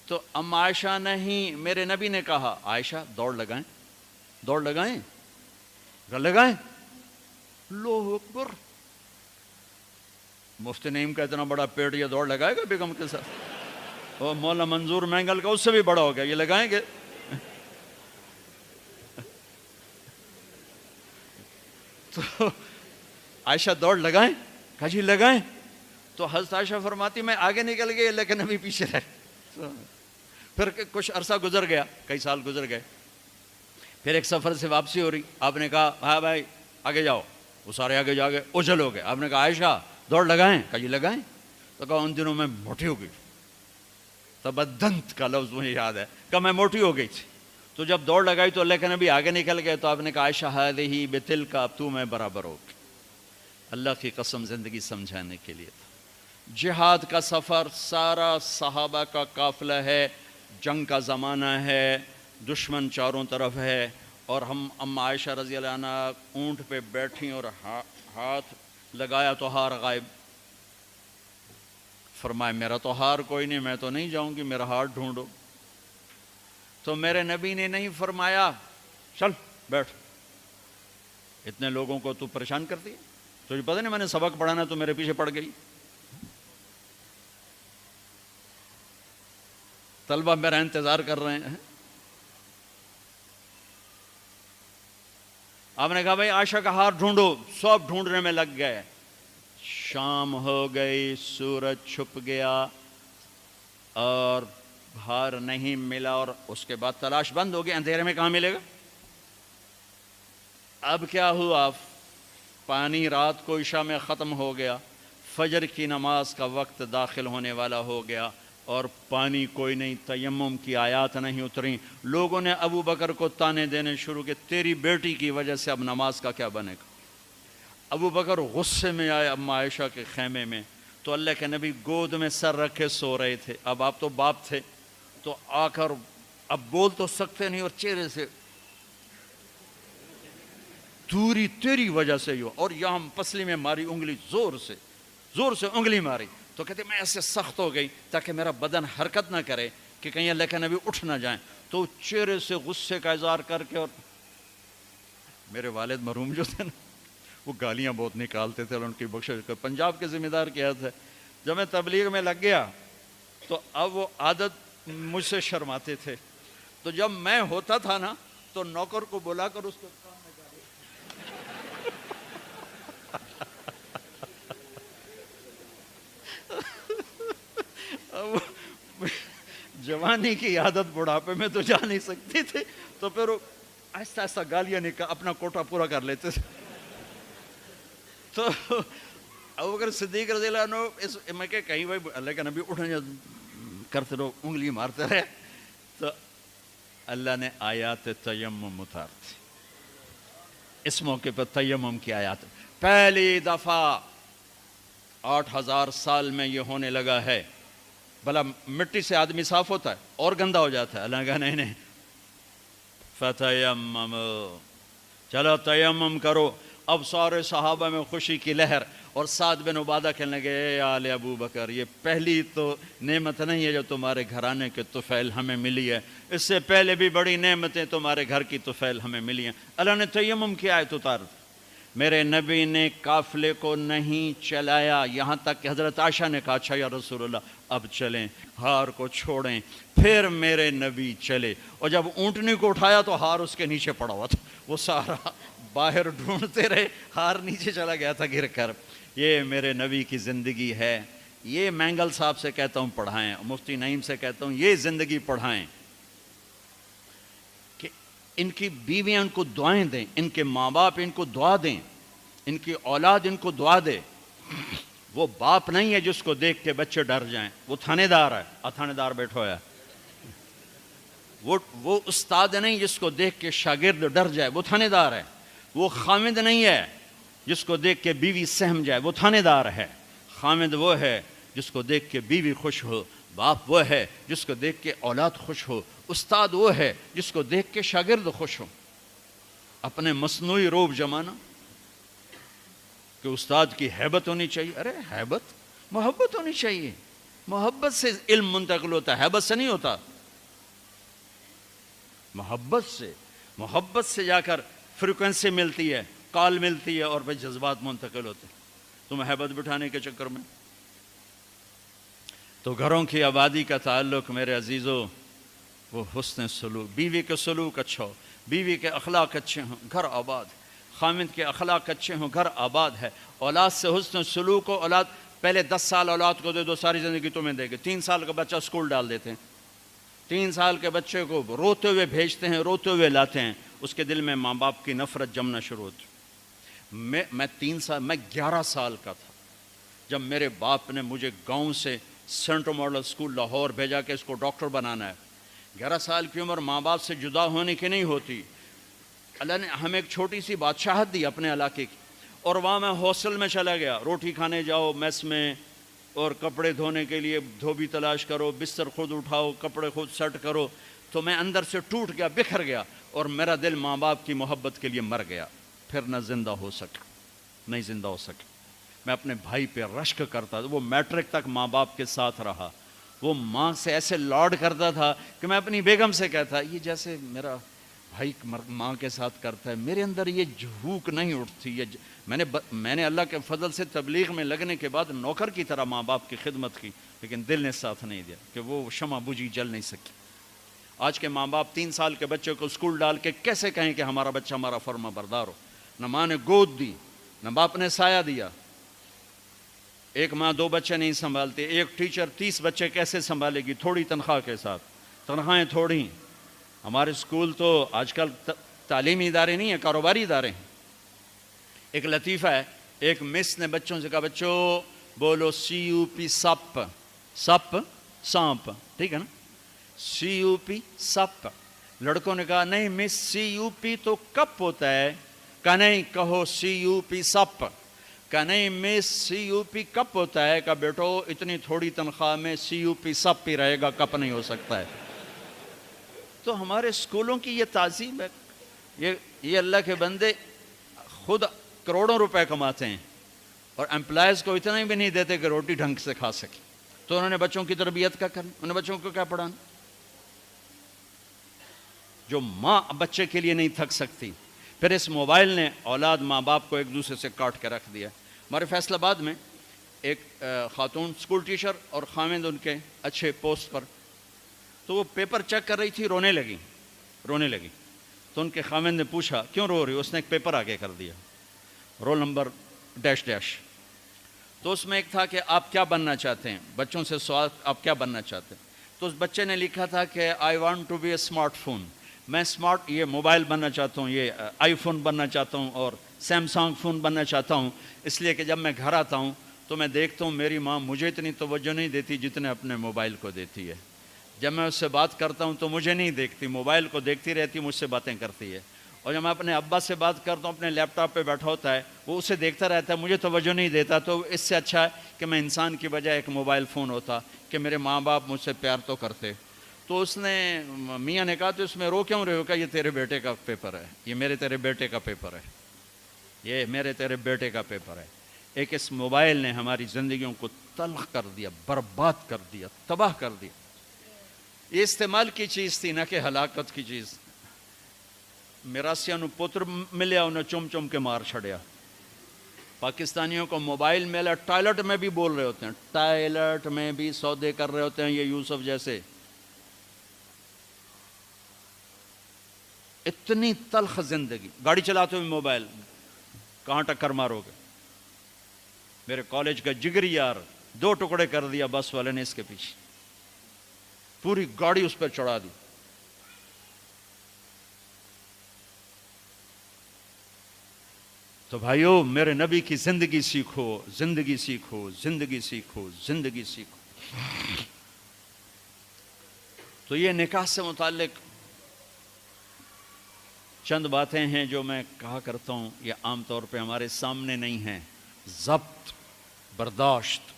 تو اما عائشہ نہیں، میرے نبی نے کہا عائشہ دوڑ لگائیں، دوڑ لگائیں؟ لگائیں؟ اللہ اکبر، مفتی نعیم کا اتنا بڑا پیٹ، یہ دوڑ لگائے گا بیگم کے ساتھ؟ اور مولا منظور مینگل کا اس سے بھی بڑا ہو گیا، یہ لگائیں گے؟ تو عائشہ دوڑ لگائیں؟ کہا جی لگائیں۔ تو حضرت عائشہ فرماتی میں آگے نکل گئی لیکن ابھی پیچھے رہ۔ پھر کچھ عرصہ گزر گیا، کئی سال گزر گئے، پھر ایک سفر سے واپسی ہو رہی، آپ نے کہا ہاں بھائی آگے جاؤ، وہ سارے آگے جا گئے، اجل ہو گئے۔ آپ نے کہا عائشہ دوڑ لگائیں؟ کہا جی لگائیں۔ تو کہا ان دنوں میں موٹی ہو گئی، تبدنت کا لفظ مجھے یاد ہے، کہ میں موٹی ہو گئی تھی، تو جب دوڑ لگائی تو لیکن ابھی آگے نکل گئے، تو آپ نے کہا عائشہ ہذہ بتلک، اب تو میں برابر ہو گئی۔ اللہ کی قسم زندگی سمجھانے کے لیے تھا۔ جہاد کا سفر سارا صحابہ کا قافلہ ہے، جنگ کا زمانہ ہے، دشمن چاروں طرف ہے، اور ہم ام عائشہ رضی اللہ عنہ اونٹ پہ بیٹھیں اور ہاتھ لگایا تو ہار غائب۔ فرمایا میرا تو ہار کوئی نہیں، میں تو نہیں جاؤں گی، میرا ہار ڈھونڈو۔ تو میرے نبی نے نہیں فرمایا چل بیٹھ، اتنے لوگوں کو تو پریشان کرتی ہے، تجھے پتہ نہیں میں نے سبق پڑھانا تو میرے پیچھے پڑ گئی۔ طلبہ میرا انتظار کر رہے ہیں۔ آپ نے کہا بھائی عائشہ کا ہار ڈھونڈو، سب ڈھونڈنے میں لگ گئے، شام ہو گئی، سورج چھپ گیا اور ہار نہیں ملا، اور اس کے بعد تلاش بند ہو گئی، اندھیرے میں کہاں ملے گا؟ اب کیا ہوا؟ پانی رات کو عشاء میں ختم ہو گیا، فجر کی نماز کا وقت داخل ہونے والا ہو گیا، اور پانی کوئی نہیں، تیمم کی آیات نہیں اتریں۔ لوگوں نے ابو بکر کو تانے دینے شروع کہ تیری بیٹی کی وجہ سے اب نماز کا کیا بنے گا؟ ابو بکر غصے میں آئے اما عائشہ کے خیمے میں، تو اللہ کے نبی گود میں سر رکھے سو رہے تھے۔ اب آپ تو باپ تھے، تو آ کر اب بول تو سکتے نہیں، اور چہرے سے دوری تیری وجہ سے ہی ہو، اور یہاں پسلی میں ماری انگلی، زور سے انگلی ماری، تو کہتے میں ایسے سخت ہو گئی تاکہ میرا بدن حرکت نہ کرے کہ کہیں اللہ کے نبی اٹھ نہ جائیں۔ تو چہرے سے غصے کا اظہار کر کے، اور میرے والد مرحوم جو تھے نا، وہ گالیاں بہت نکالتے تھے، اور ان کی بخشش کر، پنجاب کے ذمہ دار کیا تھا۔ جب میں تبلیغ میں لگ گیا تو اب وہ عادت مجھ سے شرماتے تھے، تو جب میں ہوتا تھا نا تو نوکر کو بلا کر اس کو جوانی کی عادت بڑھاپے میں تو جا نہیں سکتی تھی، تو پھر آہستہ آہستہ گالیاں اپنا کوٹا پورا کر لیتے تھے۔ تو ابوبکر صدیق رضی اللہ عنہ میں کہ کہیں بھائی اللہ کے نبی اٹھنے کرتے رہو، انگلی مارتے رہے، تو اللہ نے آیات تیمم اتار دی۔ اس موقع پر تیمم کی آیات پہلی دفعہ 8000 سال میں یہ ہونے لگا ہے۔ بھلا مٹی سے آدمی صاف ہوتا ہے اور گندا ہو جاتا ہے؟ اللہ کہا نہیں نہیں، فتیمم، چلو تیمم کرو۔ اب سارے صحابہ میں خوشی کی لہر، اور سعد بن عبادہ کہنے لگے اے آل ابو بکر، یہ پہلی تو نعمت نہیں ہے جو تمہارے گھرانے کے طفیل ہمیں ملی ہے، اس سے پہلے بھی بڑی نعمتیں تمہارے گھر کی طفیل ہمیں ملی ہیں۔ اللہ نے تیمم کی آیت اتار دی۔ میرے نبی نے قافلے کو نہیں چلایا، یہاں تک کہ حضرت عائشہ نے کہا اچھا یا رسول اللہ اب چلیں، ہار کو چھوڑیں۔ پھر میرے نبی چلے، اور جب اونٹنی کو اٹھایا تو ہار اس کے نیچے پڑا ہوا تھا، وہ سارا باہر ڈھونڈتے رہے، ہار نیچے چلا گیا تھا گر کر۔ یہ میرے نبی کی زندگی ہے، یہ مینگل صاحب سے کہتا ہوں پڑھائیں، مفتی نعیم سے کہتا ہوں یہ زندگی پڑھائیں، کہ ان کی بیویاں ان کو دعائیں دیں، ان کے ماں باپ ان کو دعا دیں، ان کی اولاد ان کو دعا دے۔ وہ باپ نہیں ہے جس کو دیکھ کے بچے ڈر جائیں، وہ تھانے دار ہے، تھانے دار بیٹھا ہوا ہے۔ وہ استاد نہیں جس کو دیکھ کے شاگرد ڈر جائے، وہ تھانے دار ہے۔ وہ خامد نہیں ہے جس کو دیکھ کے بیوی سہم جائے، وہ تھانے دار ہے۔ خامد وہ ہے جس کو دیکھ کے بیوی خوش ہو، باپ وہ ہے جس کو دیکھ کے اولاد خوش ہو، استاد وہ ہے جس کو دیکھ کے شاگرد خوش ہو۔ اپنے مصنوعی روب جمانا کہ استاد کی ہیبت ہونی چاہیے، ارے ہیبت، محبت ہونی چاہیے، محبت سے علم منتقل ہوتا ہے، ہیبت سے نہیں ہوتا، محبت سے۔ محبت سے جا کر فریکوینسی ملتی ہے، کال ملتی ہے، اور پھر جذبات منتقل ہوتے ہیں تو محبت بٹھانے کے چکر میں۔ تو گھروں کی آبادی کا تعلق میرے عزیزو وہ حسن سلوک، بیوی کے سلوک اچھا ہو، بیوی کے اخلاق اچھے ہوں، گھر آباد، خامند کے اخلاق اچھے ہوں، گھر آباد ہے۔ اولاد سے حسن سلوک ہو، اولاد پہلے 10 سال اولاد کو دے دو، ساری زندگی تمہیں دے گے۔ 3 سال کا بچہ اسکول ڈال دیتے ہیں، 3 سال کے بچے کو روتے ہوئے بھیجتے ہیں، روتے ہوئے لاتے ہیں، اس کے دل میں ماں باپ کی نفرت جمنا شروع ہوتی۔ میں 11 سال کا تھا جب میرے باپ نے مجھے گاؤں سے سینٹرل ماڈل اسکول لاہور بھیجا کہ اس کو ڈاکٹر بنانا ہے۔ 11 سال کی عمر ماں باپ سے جدا ہونے کی نہیں ہوتی۔ اللہ نے ہمیں ایک چھوٹی سی بادشاہت دی اپنے علاقے کی، اور وہاں میں ہاسٹل میں چلا گیا، روٹی کھانے جاؤ میس میں، اور کپڑے دھونے کے لیے دھوبی تلاش کرو، بستر خود اٹھاؤ، کپڑے خود سیٹ کرو۔ تو میں اندر سے ٹوٹ گیا، بکھر گیا، اور میرا دل ماں باپ کی محبت کے لیے مر گیا۔ پھر نہ زندہ ہو سکا، نہیں زندہ ہو سکا۔ میں اپنے بھائی پہ رشک کرتا تھا، وہ میٹرک تک ماں باپ کے ساتھ رہا، وہ ماں سے ایسے لاڈ کرتا تھا کہ میں اپنی بیگم سے کہتا یہ جیسے میرا بھائی ماں کے ساتھ کرتا ہے، میرے اندر یہ جھوک نہیں اٹھتی۔ میں نے اللہ کے فضل سے تبلیغ میں لگنے کے بعد نوکر کی طرح ماں باپ کی خدمت کی، لیکن دل نے ساتھ نہیں دیا کہ وہ شمع بجھی جل نہیں سکی۔ آج کے ماں باپ 3 سال کے بچے کو اسکول ڈال کے کیسے کہیں کہ ہمارا بچہ ہمارا فرما بردار ہو؟ نہ ماں نے گود دی، نہ باپ نے سایہ دیا۔ ایک ماں 2 بچے نہیں سنبھالتی، ایک ٹیچر 30 بچے کیسے سنبھالے گی تھوڑی تنخواہ کے ساتھ؟ تنخواہیں تھوڑی۔ ہمارے اسکول تو آج کل تعلیمی ادارے نہیں ہیں، کاروباری ادارے ہیں۔ ایک لطیفہ ہے، ایک مس نے بچوں سے کہا بچوں بولو CUP سپ، سپ سانپ، ٹھیک ہے نا، CUP سپ۔ لڑکوں نے کہا نہیں مس CUP تو کپ ہوتا ہے۔ کہا نہیں کہو CUP سپ۔ کہا نہیں مس CUP کپ ہوتا ہے۔ کہا بیٹو اتنی تھوڑی تنخواہ میں CUP سپ ہی رہے گا، کپ نہیں ہو سکتا ہے۔ تو ہمارے اسکولوں کی یہ تعظیم ہے، یہ اللہ کے بندے خود کروڑوں روپے کماتے ہیں اور امپلائز کو اتنا ہی بھی نہیں دیتے کہ روٹی ڈھنگ سے کھا سکے، تو انہوں نے بچوں کی تربیت کیا کرنی؟ انہوں نے بچوں کو کیا پڑھانا؟ جو ماں بچے کے لیے نہیں تھک سکتی۔ پھر اس موبائل نے اولاد ماں باپ کو ایک دوسرے سے کاٹ کے رکھ دیا۔ ہمارے فیصل آباد میں ایک خاتون اسکول ٹیچر اور خامند ان کے اچھے پوسٹ پر، تو وہ پیپر چیک کر رہی تھی، رونے لگی۔ تو ان کے خامند نے پوچھا کیوں رو رہی؟ اس نے ایک پیپر آگے کر دیا، رول نمبر ڈیش ڈیش۔ تو اس میں ایک تھا کہ آپ کیا بننا چاہتے ہیں، بچوں سے سوال آپ کیا بننا چاہتے ہیں؟ تو اس بچے نے لکھا تھا کہ I want to be a smart phone, میں اسمارٹ یہ موبائل بننا چاہتا ہوں، یہ آئی فون بننا چاہتا ہوں اور سیمسنگ فون بننا چاہتا ہوں، اس لیے کہ جب میں گھر آتا ہوں تو میں دیکھتا ہوں میری ماں مجھے اتنی توجہ نہیں دیتی جتنے اپنے موبائل کو دیتی ہے۔ جب میں اس سے بات کرتا ہوں تو مجھے نہیں دیکھتی، موبائل کو دیکھتی رہتی، مجھ سے باتیں کرتی ہے۔ اور جب میں اپنے ابا سے بات کرتا ہوں، اپنے لیپ ٹاپ پہ بیٹھا ہوتا ہے، وہ اسے دیکھتا رہتا ہے، مجھے توجہ نہیں دیتا۔ تو اس سے اچھا ہے کہ میں انسان کی بجائے ایک موبائل فون ہوتا کہ میرے ماں باپ مجھ سے پیار تو کرتے۔ تو اس نے میاں نے کہا تو اس میں رو کیوں رہے ہو؟ کہ یہ تیرے بیٹے کا پیپر ہے، یہ میرے تیرے بیٹے کا پیپر ہے، یہ میرے تیرے بیٹے کا پیپر ہے۔ ایک اس موبائل نے ہماری زندگیوں کو تلخ کر دیا، برباد کر دیا، تباہ کر دیا۔ یہ استعمال کی چیز تھی نہ کہ ہلاکت کی چیز۔ میراسیاں نو پتر ملیا انہیں چم چم کے مار چھڑیا۔ پاکستانیوں کو موبائل ملا، ٹائلٹ میں بھی بول رہے ہوتے ہیں، ٹائلٹ میں بھی سودے کر رہے ہوتے ہیں یہ یوسف جیسے۔ اتنی تلخ زندگی، گاڑی چلاتے ہوئے موبائل، کہاں ٹکر مارو گے؟ میرے کالج کا جگری یار 2 ٹکڑے کر دیا بس والے نے اس کے پیچھے، پوری گاڑی اس پر چڑھا دی۔ تو بھائیو میرے نبی کی زندگی سیکھو، زندگی سیکھو، زندگی سیکھو، زندگی سیکھو۔ تو یہ نکاح سے متعلق چند باتیں ہیں جو میں کہا کرتا ہوں، یہ عام طور پہ ہمارے سامنے نہیں ہیں۔ ضبط، برداشت۔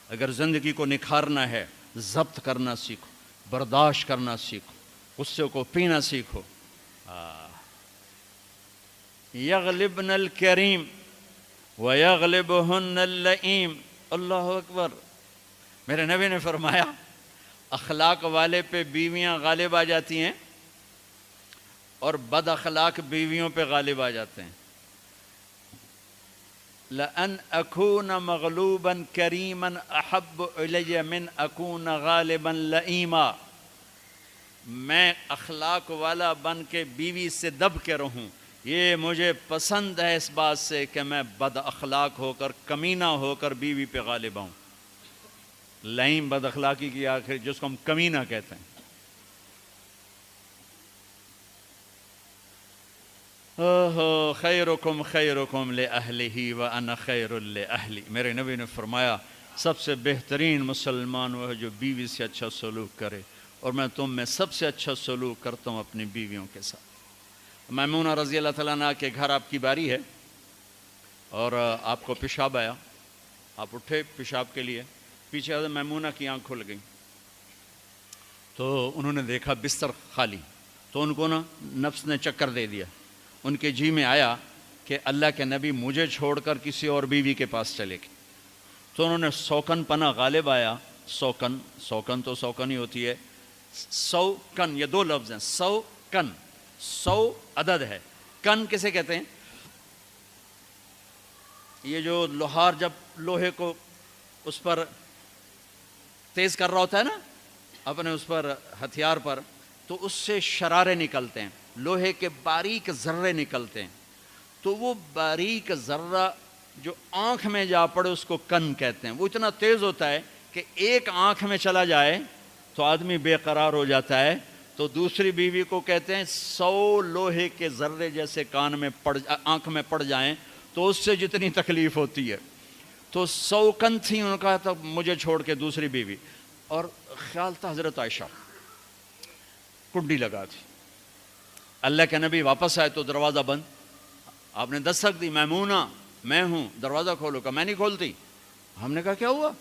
اگر زندگی کو نکھارنا ہے ضبط کرنا سیکھو، برداشت کرنا سیکھو، غصے کو پینا سیکھو۔ یغلبن الکریم ویغلبہن اللئیم۔ اللہ اکبر۔ میرے نبی نے فرمایا اخلاق والے پہ بیویاں غالب آ جاتی ہیں اور بد اخلاق بیویوں پہ غالب آ جاتے ہیں. لَأَنْ أَكُونَ مَغْلُوبًا كَرِيمًا أَحَبُّ إِلَيَّ مِنْ أَكُونَ غَالِبًا لَئِيمًا. میں اخلاق والا بن کے بیوی سے دب کے رہوں، یہ مجھے پسند ہے اس بات سے کہ میں بد اخلاق ہو کر، کمینہ ہو کر بیوی پہ غالب آؤں. لئیم بد اخلاقی کی آخر جس کو ہم کمینہ کہتے ہیں. خیرکم خیرکم لأہلہ وأنا خیر لأہلی. میرے نبی نے فرمایا سب سے بہترین مسلمان وہ ہے جو بیوی سے اچھا سلوک کرے، اور میں تم میں سب سے اچھا سلوک کرتا ہوں اپنی بیویوں کے ساتھ. میمونہ رضی اللہ تعالیٰ عنہ کے گھر آپ کی باری ہے اور آپ کو پیشاب آیا، آپ اٹھے پیشاب کے لیے، پیچھے حضرت میمونہ کی آنکھ کھل گئی تو انہوں نے دیکھا بستر خالی، تو ان کو نفس نے چکر دے دیا. ان کے جی میں آیا کہ اللہ کے نبی مجھے چھوڑ کر کسی اور بیوی کے پاس چلے گئے. تو انہوں نے سوکن پنا غالب آیا. سوکن تو سوکن ہی ہوتی ہے. سو کن، یہ دو لفظ ہیں. سو کن، سو عدد ہے. کن کسے کہتے ہیں؟ یہ جو لوہار جب لوہے کو اس پر تیز کر رہا ہوتا ہے نا اپنے اس پر ہتھیار پر، تو اس سے شرارے نکلتے ہیں، لوہے کے باریک ذرے نکلتے ہیں. تو وہ باریک ذرہ جو آنکھ میں جا پڑے اس کو کن کہتے ہیں. وہ اتنا تیز ہوتا ہے کہ ایک آنکھ میں چلا جائے تو آدمی بے قرار ہو جاتا ہے. تو دوسری بیوی کو کہتے ہیں 100 لوہے کے ذرے جیسے کان میں آنکھ میں پڑ جائیں تو اس سے جتنی تکلیف ہوتی ہے. تو 100 کن تھی. انہوں نے کہا تھا مجھے چھوڑ کے دوسری بیوی، اور خیال تھا حضرت عائشہ کنڈی لگا تھی. اللہ کے نبی واپس آئے تو دروازہ بند. آپ نے دستک دی، میمونہ میں ہوں، دروازہ کھولو. کہا میں نہیں کھولتی. ہم نے کہا کیا ہوا؟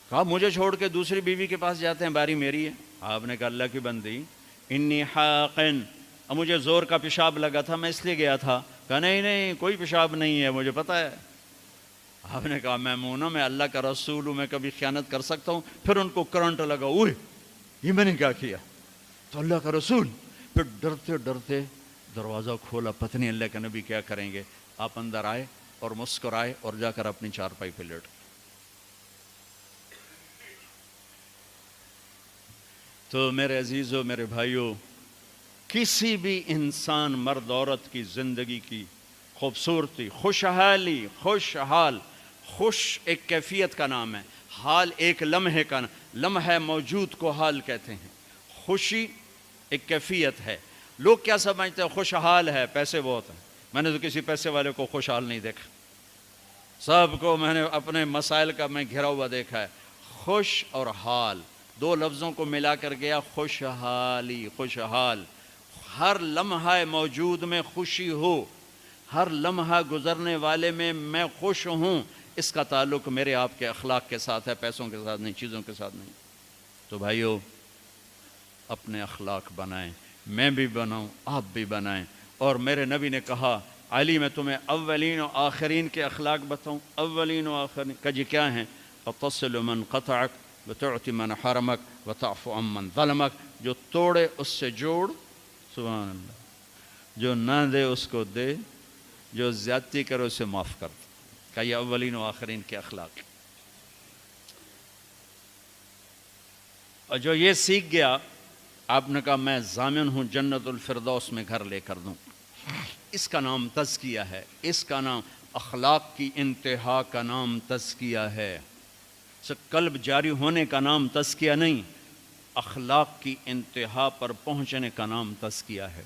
کہا مجھے چھوڑ کے دوسری بیوی کے پاس جاتے ہیں، باری میری ہے. آپ نے کہا اللہ کی بندی انی حاقن، اب مجھے زور کا پیشاب لگا تھا میں اس لیے گیا تھا. کہا نہیں کوئی پیشاب نہیں ہے، مجھے پتہ ہے. آپ نے کہا میمونہ میں اللہ کا رسول ہوں، میں کبھی خیانت کر سکتا ہوں؟ پھر ان کو کرنٹ لگا، اوہ یہ میں نے کیا کیا؟ تو اللہ کا رسول. پھر ڈرتے ڈرتے دروازہ کھولا، پتہ نہیں اللہ کے نبی کیا کریں گے. آپ اندر آئے اور مسکرائے اور جا کر اپنی چارپائی پہ لیٹ. تو میرے عزیزو، میرے بھائیو، کسی بھی انسان مرد عورت کی زندگی کی خوبصورتی، خوشحالی، خوشحال، خوش ایک کیفیت کا نام ہے، حال ایک لمحے کا لمحہ موجود کو حال کہتے ہیں. خوشی ایک کیفیت ہے. لوگ کیا سمجھتے ہیں؟ خوشحال ہے، پیسے بہت ہیں. میں نے تو کسی پیسے والے کو خوشحال نہیں دیکھا. سب کو میں نے اپنے مسائل کا میں گھرا ہوا دیکھا ہے. خوش اور حال دو لفظوں کو ملا کر گیا خوشحالی، خوشحال. ہر لمحہ موجود میں خوشی ہو، ہر لمحہ گزرنے والے میں خوش ہوں. اس کا تعلق میرے آپ کے اخلاق کے ساتھ ہے، پیسوں کے ساتھ نہیں، چیزوں کے ساتھ نہیں. تو بھائیو اپنے اخلاق بنائیں، میں بھی بناؤں، آپ بھی بنائیں. اور میرے نبی نے کہا علی میں تمہیں اولین و آخرین کے اخلاق بتاؤں. اولین و آخرین کا جی کیا ہیں؟ تصل من قطعک وتعطی من حرمک وتعفو عن من ظلمک. جو توڑے اس سے جوڑ، سبحان اللہ. جو نہ دے اس کو دے، جو زیادتی کرے اسے معاف کر. کہ یہ اولین و آخرین کے اخلاق. اور جو یہ سیکھ گیا، آپ نے کہا میں ضامن ہوں جنت الفردوس میں گھر لے کر دوں. اس کا نام تزکیہ ہے. اس کا نام اخلاق کی انتہا کا نام تزکیہ ہے. قلب جاری ہونے کا نام تزکیہ نہیں، اخلاق کی انتہا پر پہنچنے کا نام تزکیہ ہے.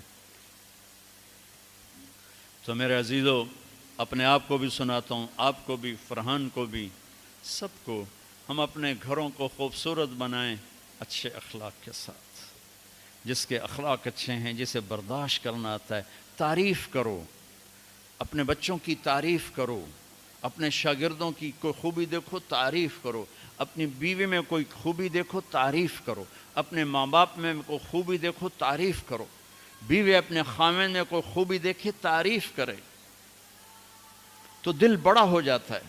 تو میرے عزیزو، اپنے آپ کو بھی سناتا ہوں، آپ کو بھی، فرحان کو بھی، سب کو، ہم اپنے گھروں کو خوبصورت بنائیں اچھے اخلاق کے ساتھ. جس کے اخلاق اچھے ہیں، جسے برداشت کرنا آتا ہے، تعریف کرو. اپنے بچوں کی تعریف کرو، اپنے شاگردوں کی کوئی خوبی دیکھو تعریف کرو، اپنی بیوی میں کوئی خوبی دیکھو تعریف کرو، اپنے ماں باپ میں کوئی خوبی دیکھو تعریف کرو. بیوی اپنے خاوند میں کوئی خوبی دیکھے تعریف کرے تو دل بڑا ہو جاتا ہے.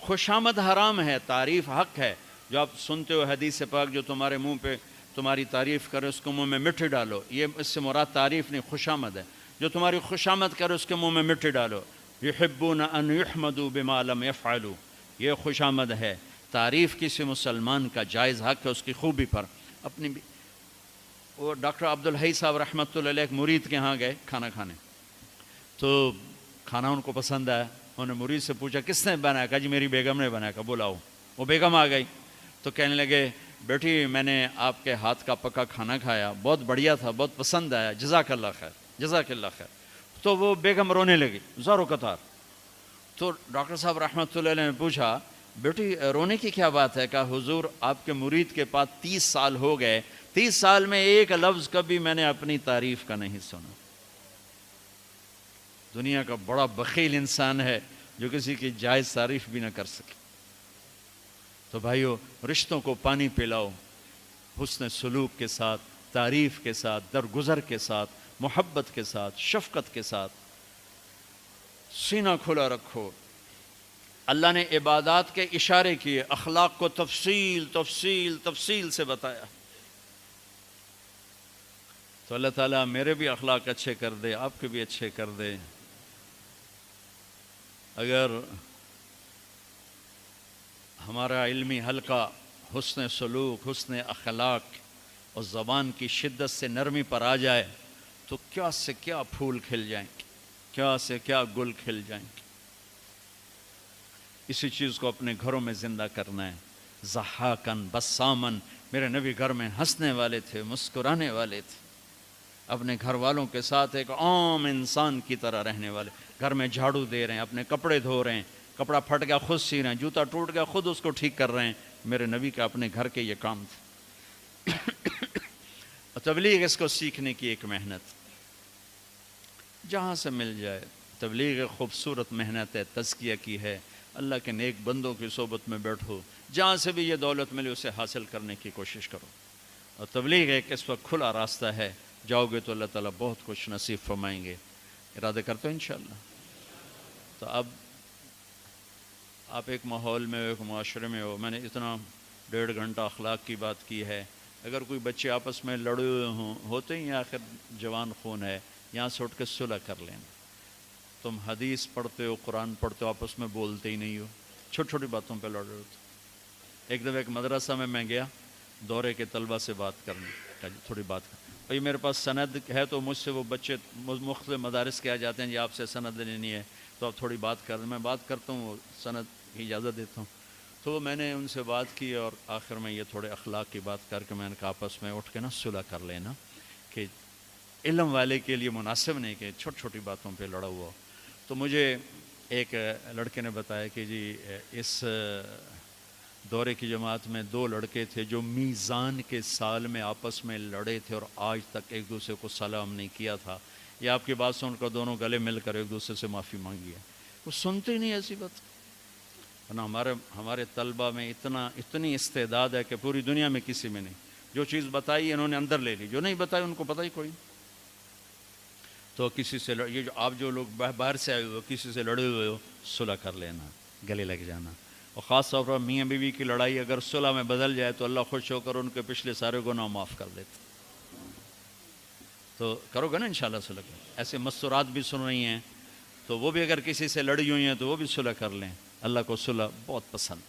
خوشامد حرام ہے، تعریف حق ہے. جو آپ سنتے ہو حدیث پاک جو تمہارے منہ پہ تمہاری تعریف کرے اس کو منہ میں مٹی ڈالو. یہ اس سے مراد تعریف نہیں، خوشامد ہے. جو تمہاری خوشامد کرے اس کے منہ میں مٹی ڈالو. یحبون ان یحمدوا بما لم یفعلوا، یہ خوشامد ہے. تعریف کسی مسلمان کا جائز حق ہے اس کی خوبی پر. اپنی بھی وہ ڈاکٹر عبدالحی صاحب رحمۃ اللہ علیہ ایک مرید کے ہاں گئے کھانا کھانے، تو کھانا ان کو پسند آیا. انہوں نے مرید سے پوچھا کس نے بنایا؟ کہا جی میری بیگم نے بنایا. کہا بلاؤ. وہ بیگم آ گئی تو کہنے لگے بیٹی میں نے آپ کے ہاتھ کا پکا کھانا کھایا، بہت بڑھیا تھا، بہت پسند آیا، جزاک اللہ خیر جزاک اللہ خیر. تو وہ بیگم رونے لگی زارو قطار. تو ڈاکٹر صاحب رحمۃ اللہ علیہ نے پوچھا بیٹی رونے کی کیا بات ہے؟ کہا حضور آپ کے مرید کے پاس 30 سال ہو گئے، 30 سال میں ایک لفظ کبھی میں نے اپنی تعریف کا نہیں سنا. دنیا کا بڑا بخیل انسان ہے جو کسی کی جائز تعریف بھی نہ کر سکے. تو بھائیو رشتوں کو پانی پلاؤ حسن سلوک کے ساتھ، تعریف کے ساتھ، درگزر کے ساتھ، محبت کے ساتھ، شفقت کے ساتھ. سینہ کھلا رکھو. اللہ نے عبادات کے اشارے کیے، اخلاق کو تفصیل تفصیل تفصیل سے بتایا. تو اللہ تعالیٰ میرے بھی اخلاق اچھے کر دے، آپ کے بھی اچھے کر دے. اگر ہمارا علمی حلقہ حسن سلوک، حسن اخلاق اور زبان کی شدت سے نرمی پر آ جائے تو کیا سے کیا پھول کھل جائیں گے، کیا سے کیا گل کھل جائیں گے. اسی چیز کو اپنے گھروں میں زندہ کرنا ہے. ضحاکن بسامن، میرے نبی گھر میں ہنسنے والے تھے، مسکرانے والے تھے، اپنے گھر والوں کے ساتھ ایک عام انسان کی طرح رہنے والے. گھر میں جھاڑو دے رہے ہیں، اپنے کپڑے دھو رہے ہیں، کپڑا پھٹ گیا خود سی رہے ہیں، جوتا ٹوٹ گیا خود اس کو ٹھیک کر رہے ہیں. میرے نبی کا اپنے گھر کے یہ کام تھے. اور تبلیغ اس کو سیکھنے کی ایک محنت، جہاں سے مل جائے. تبلیغ خوبصورت محنت ہے، تزکیہ کی ہے. اللہ کے نیک بندوں کی صحبت میں بیٹھو، جہاں سے بھی یہ دولت ملے اسے حاصل کرنے کی کوشش کرو. اور تبلیغ ایک اس وقت کھلا راستہ ہے، جاؤ گے تو اللہ تعالیٰ بہت کچھ نصیب فرمائیں گے. ارادہ کرتے ہو انشاءاللہ. تو اب آپ ایک ماحول میں، ایک معاشرے میں ہو. میں نے اتنا 1.5 گھنٹہ اخلاق کی بات کی ہے. اگر کوئی بچے آپس میں لڑے ہوئے ہوتے ہی آخر جوان خون ہے، یہاں سے اٹھ کے صلح کر لینا. تم حدیث پڑھتے ہو، قرآن پڑھتے ہو، آپس میں بولتے ہی نہیں ہو، چھوٹی چھوٹی باتوں پہ لڑ رہے ہوتے. ایک دفعہ ایک مدرسہ میں گیا دورے کے طلبہ سے بات کرنے. کہا جی تھوڑی بات کر بھائی، میرے پاس سند ہے تو مجھ سے وہ بچے مختلف مدارس کے آ جاتے ہیں جی آپ سے سند لینی ہے تو آپ تھوڑی بات کر. میں بات کرتا ہوں، وہ سند کی اجازت دیتا ہوں. تو میں نے ان سے بات کی اور آخر میں یہ تھوڑے اخلاق کی بات کر کے میں نے کہا آپس میں اٹھ کے نا صلح کر لینا، کہ علم والے کے لیے مناسب نہیں کہ چھوٹی چھوٹی باتوں پہ لڑا ہوا. تو مجھے ایک لڑکے نے بتایا کہ جی اس دورے کی جماعت میں 2 لڑکے تھے جو میزان کے سال میں آپس میں لڑے تھے اور آج تک ایک دوسرے کو سلام نہیں کیا تھا. یہ آپ کی بات سن کر دونوں گلے مل کر ایک دوسرے سے معافی مانگی ہے. وہ سنتے ہی نہیں ایسی بات. ہمارے طلبہ میں اتنی استعداد ہے کہ پوری دنیا میں کسی میں نہیں. جو چیز بتائی انہوں نے اندر لے لی، جو نہیں بتائی ان کو پتہ ہی کوئی. تو کسی سے یہ جو آپ جو لوگ باہر سے آئے ہوئے ہو، کسی سے لڑے ہوئے ہو، صلح کر لینا، گلے لگ جانا. اور خاص طور پر میاں بیوی کی لڑائی اگر صلح میں بدل جائے تو اللہ خوش ہو کر ان کے پچھلے سارے گناہ معاف کر دیتے. تو کرو گے نا انشاءاللہ صلح. ایسے مستورات بھی سن رہی ہیں تو وہ بھی اگر کسی سے لڑی ہوئی ہیں تو وہ بھی صلح کر لیں. اللہ کو صلح بہت پسند.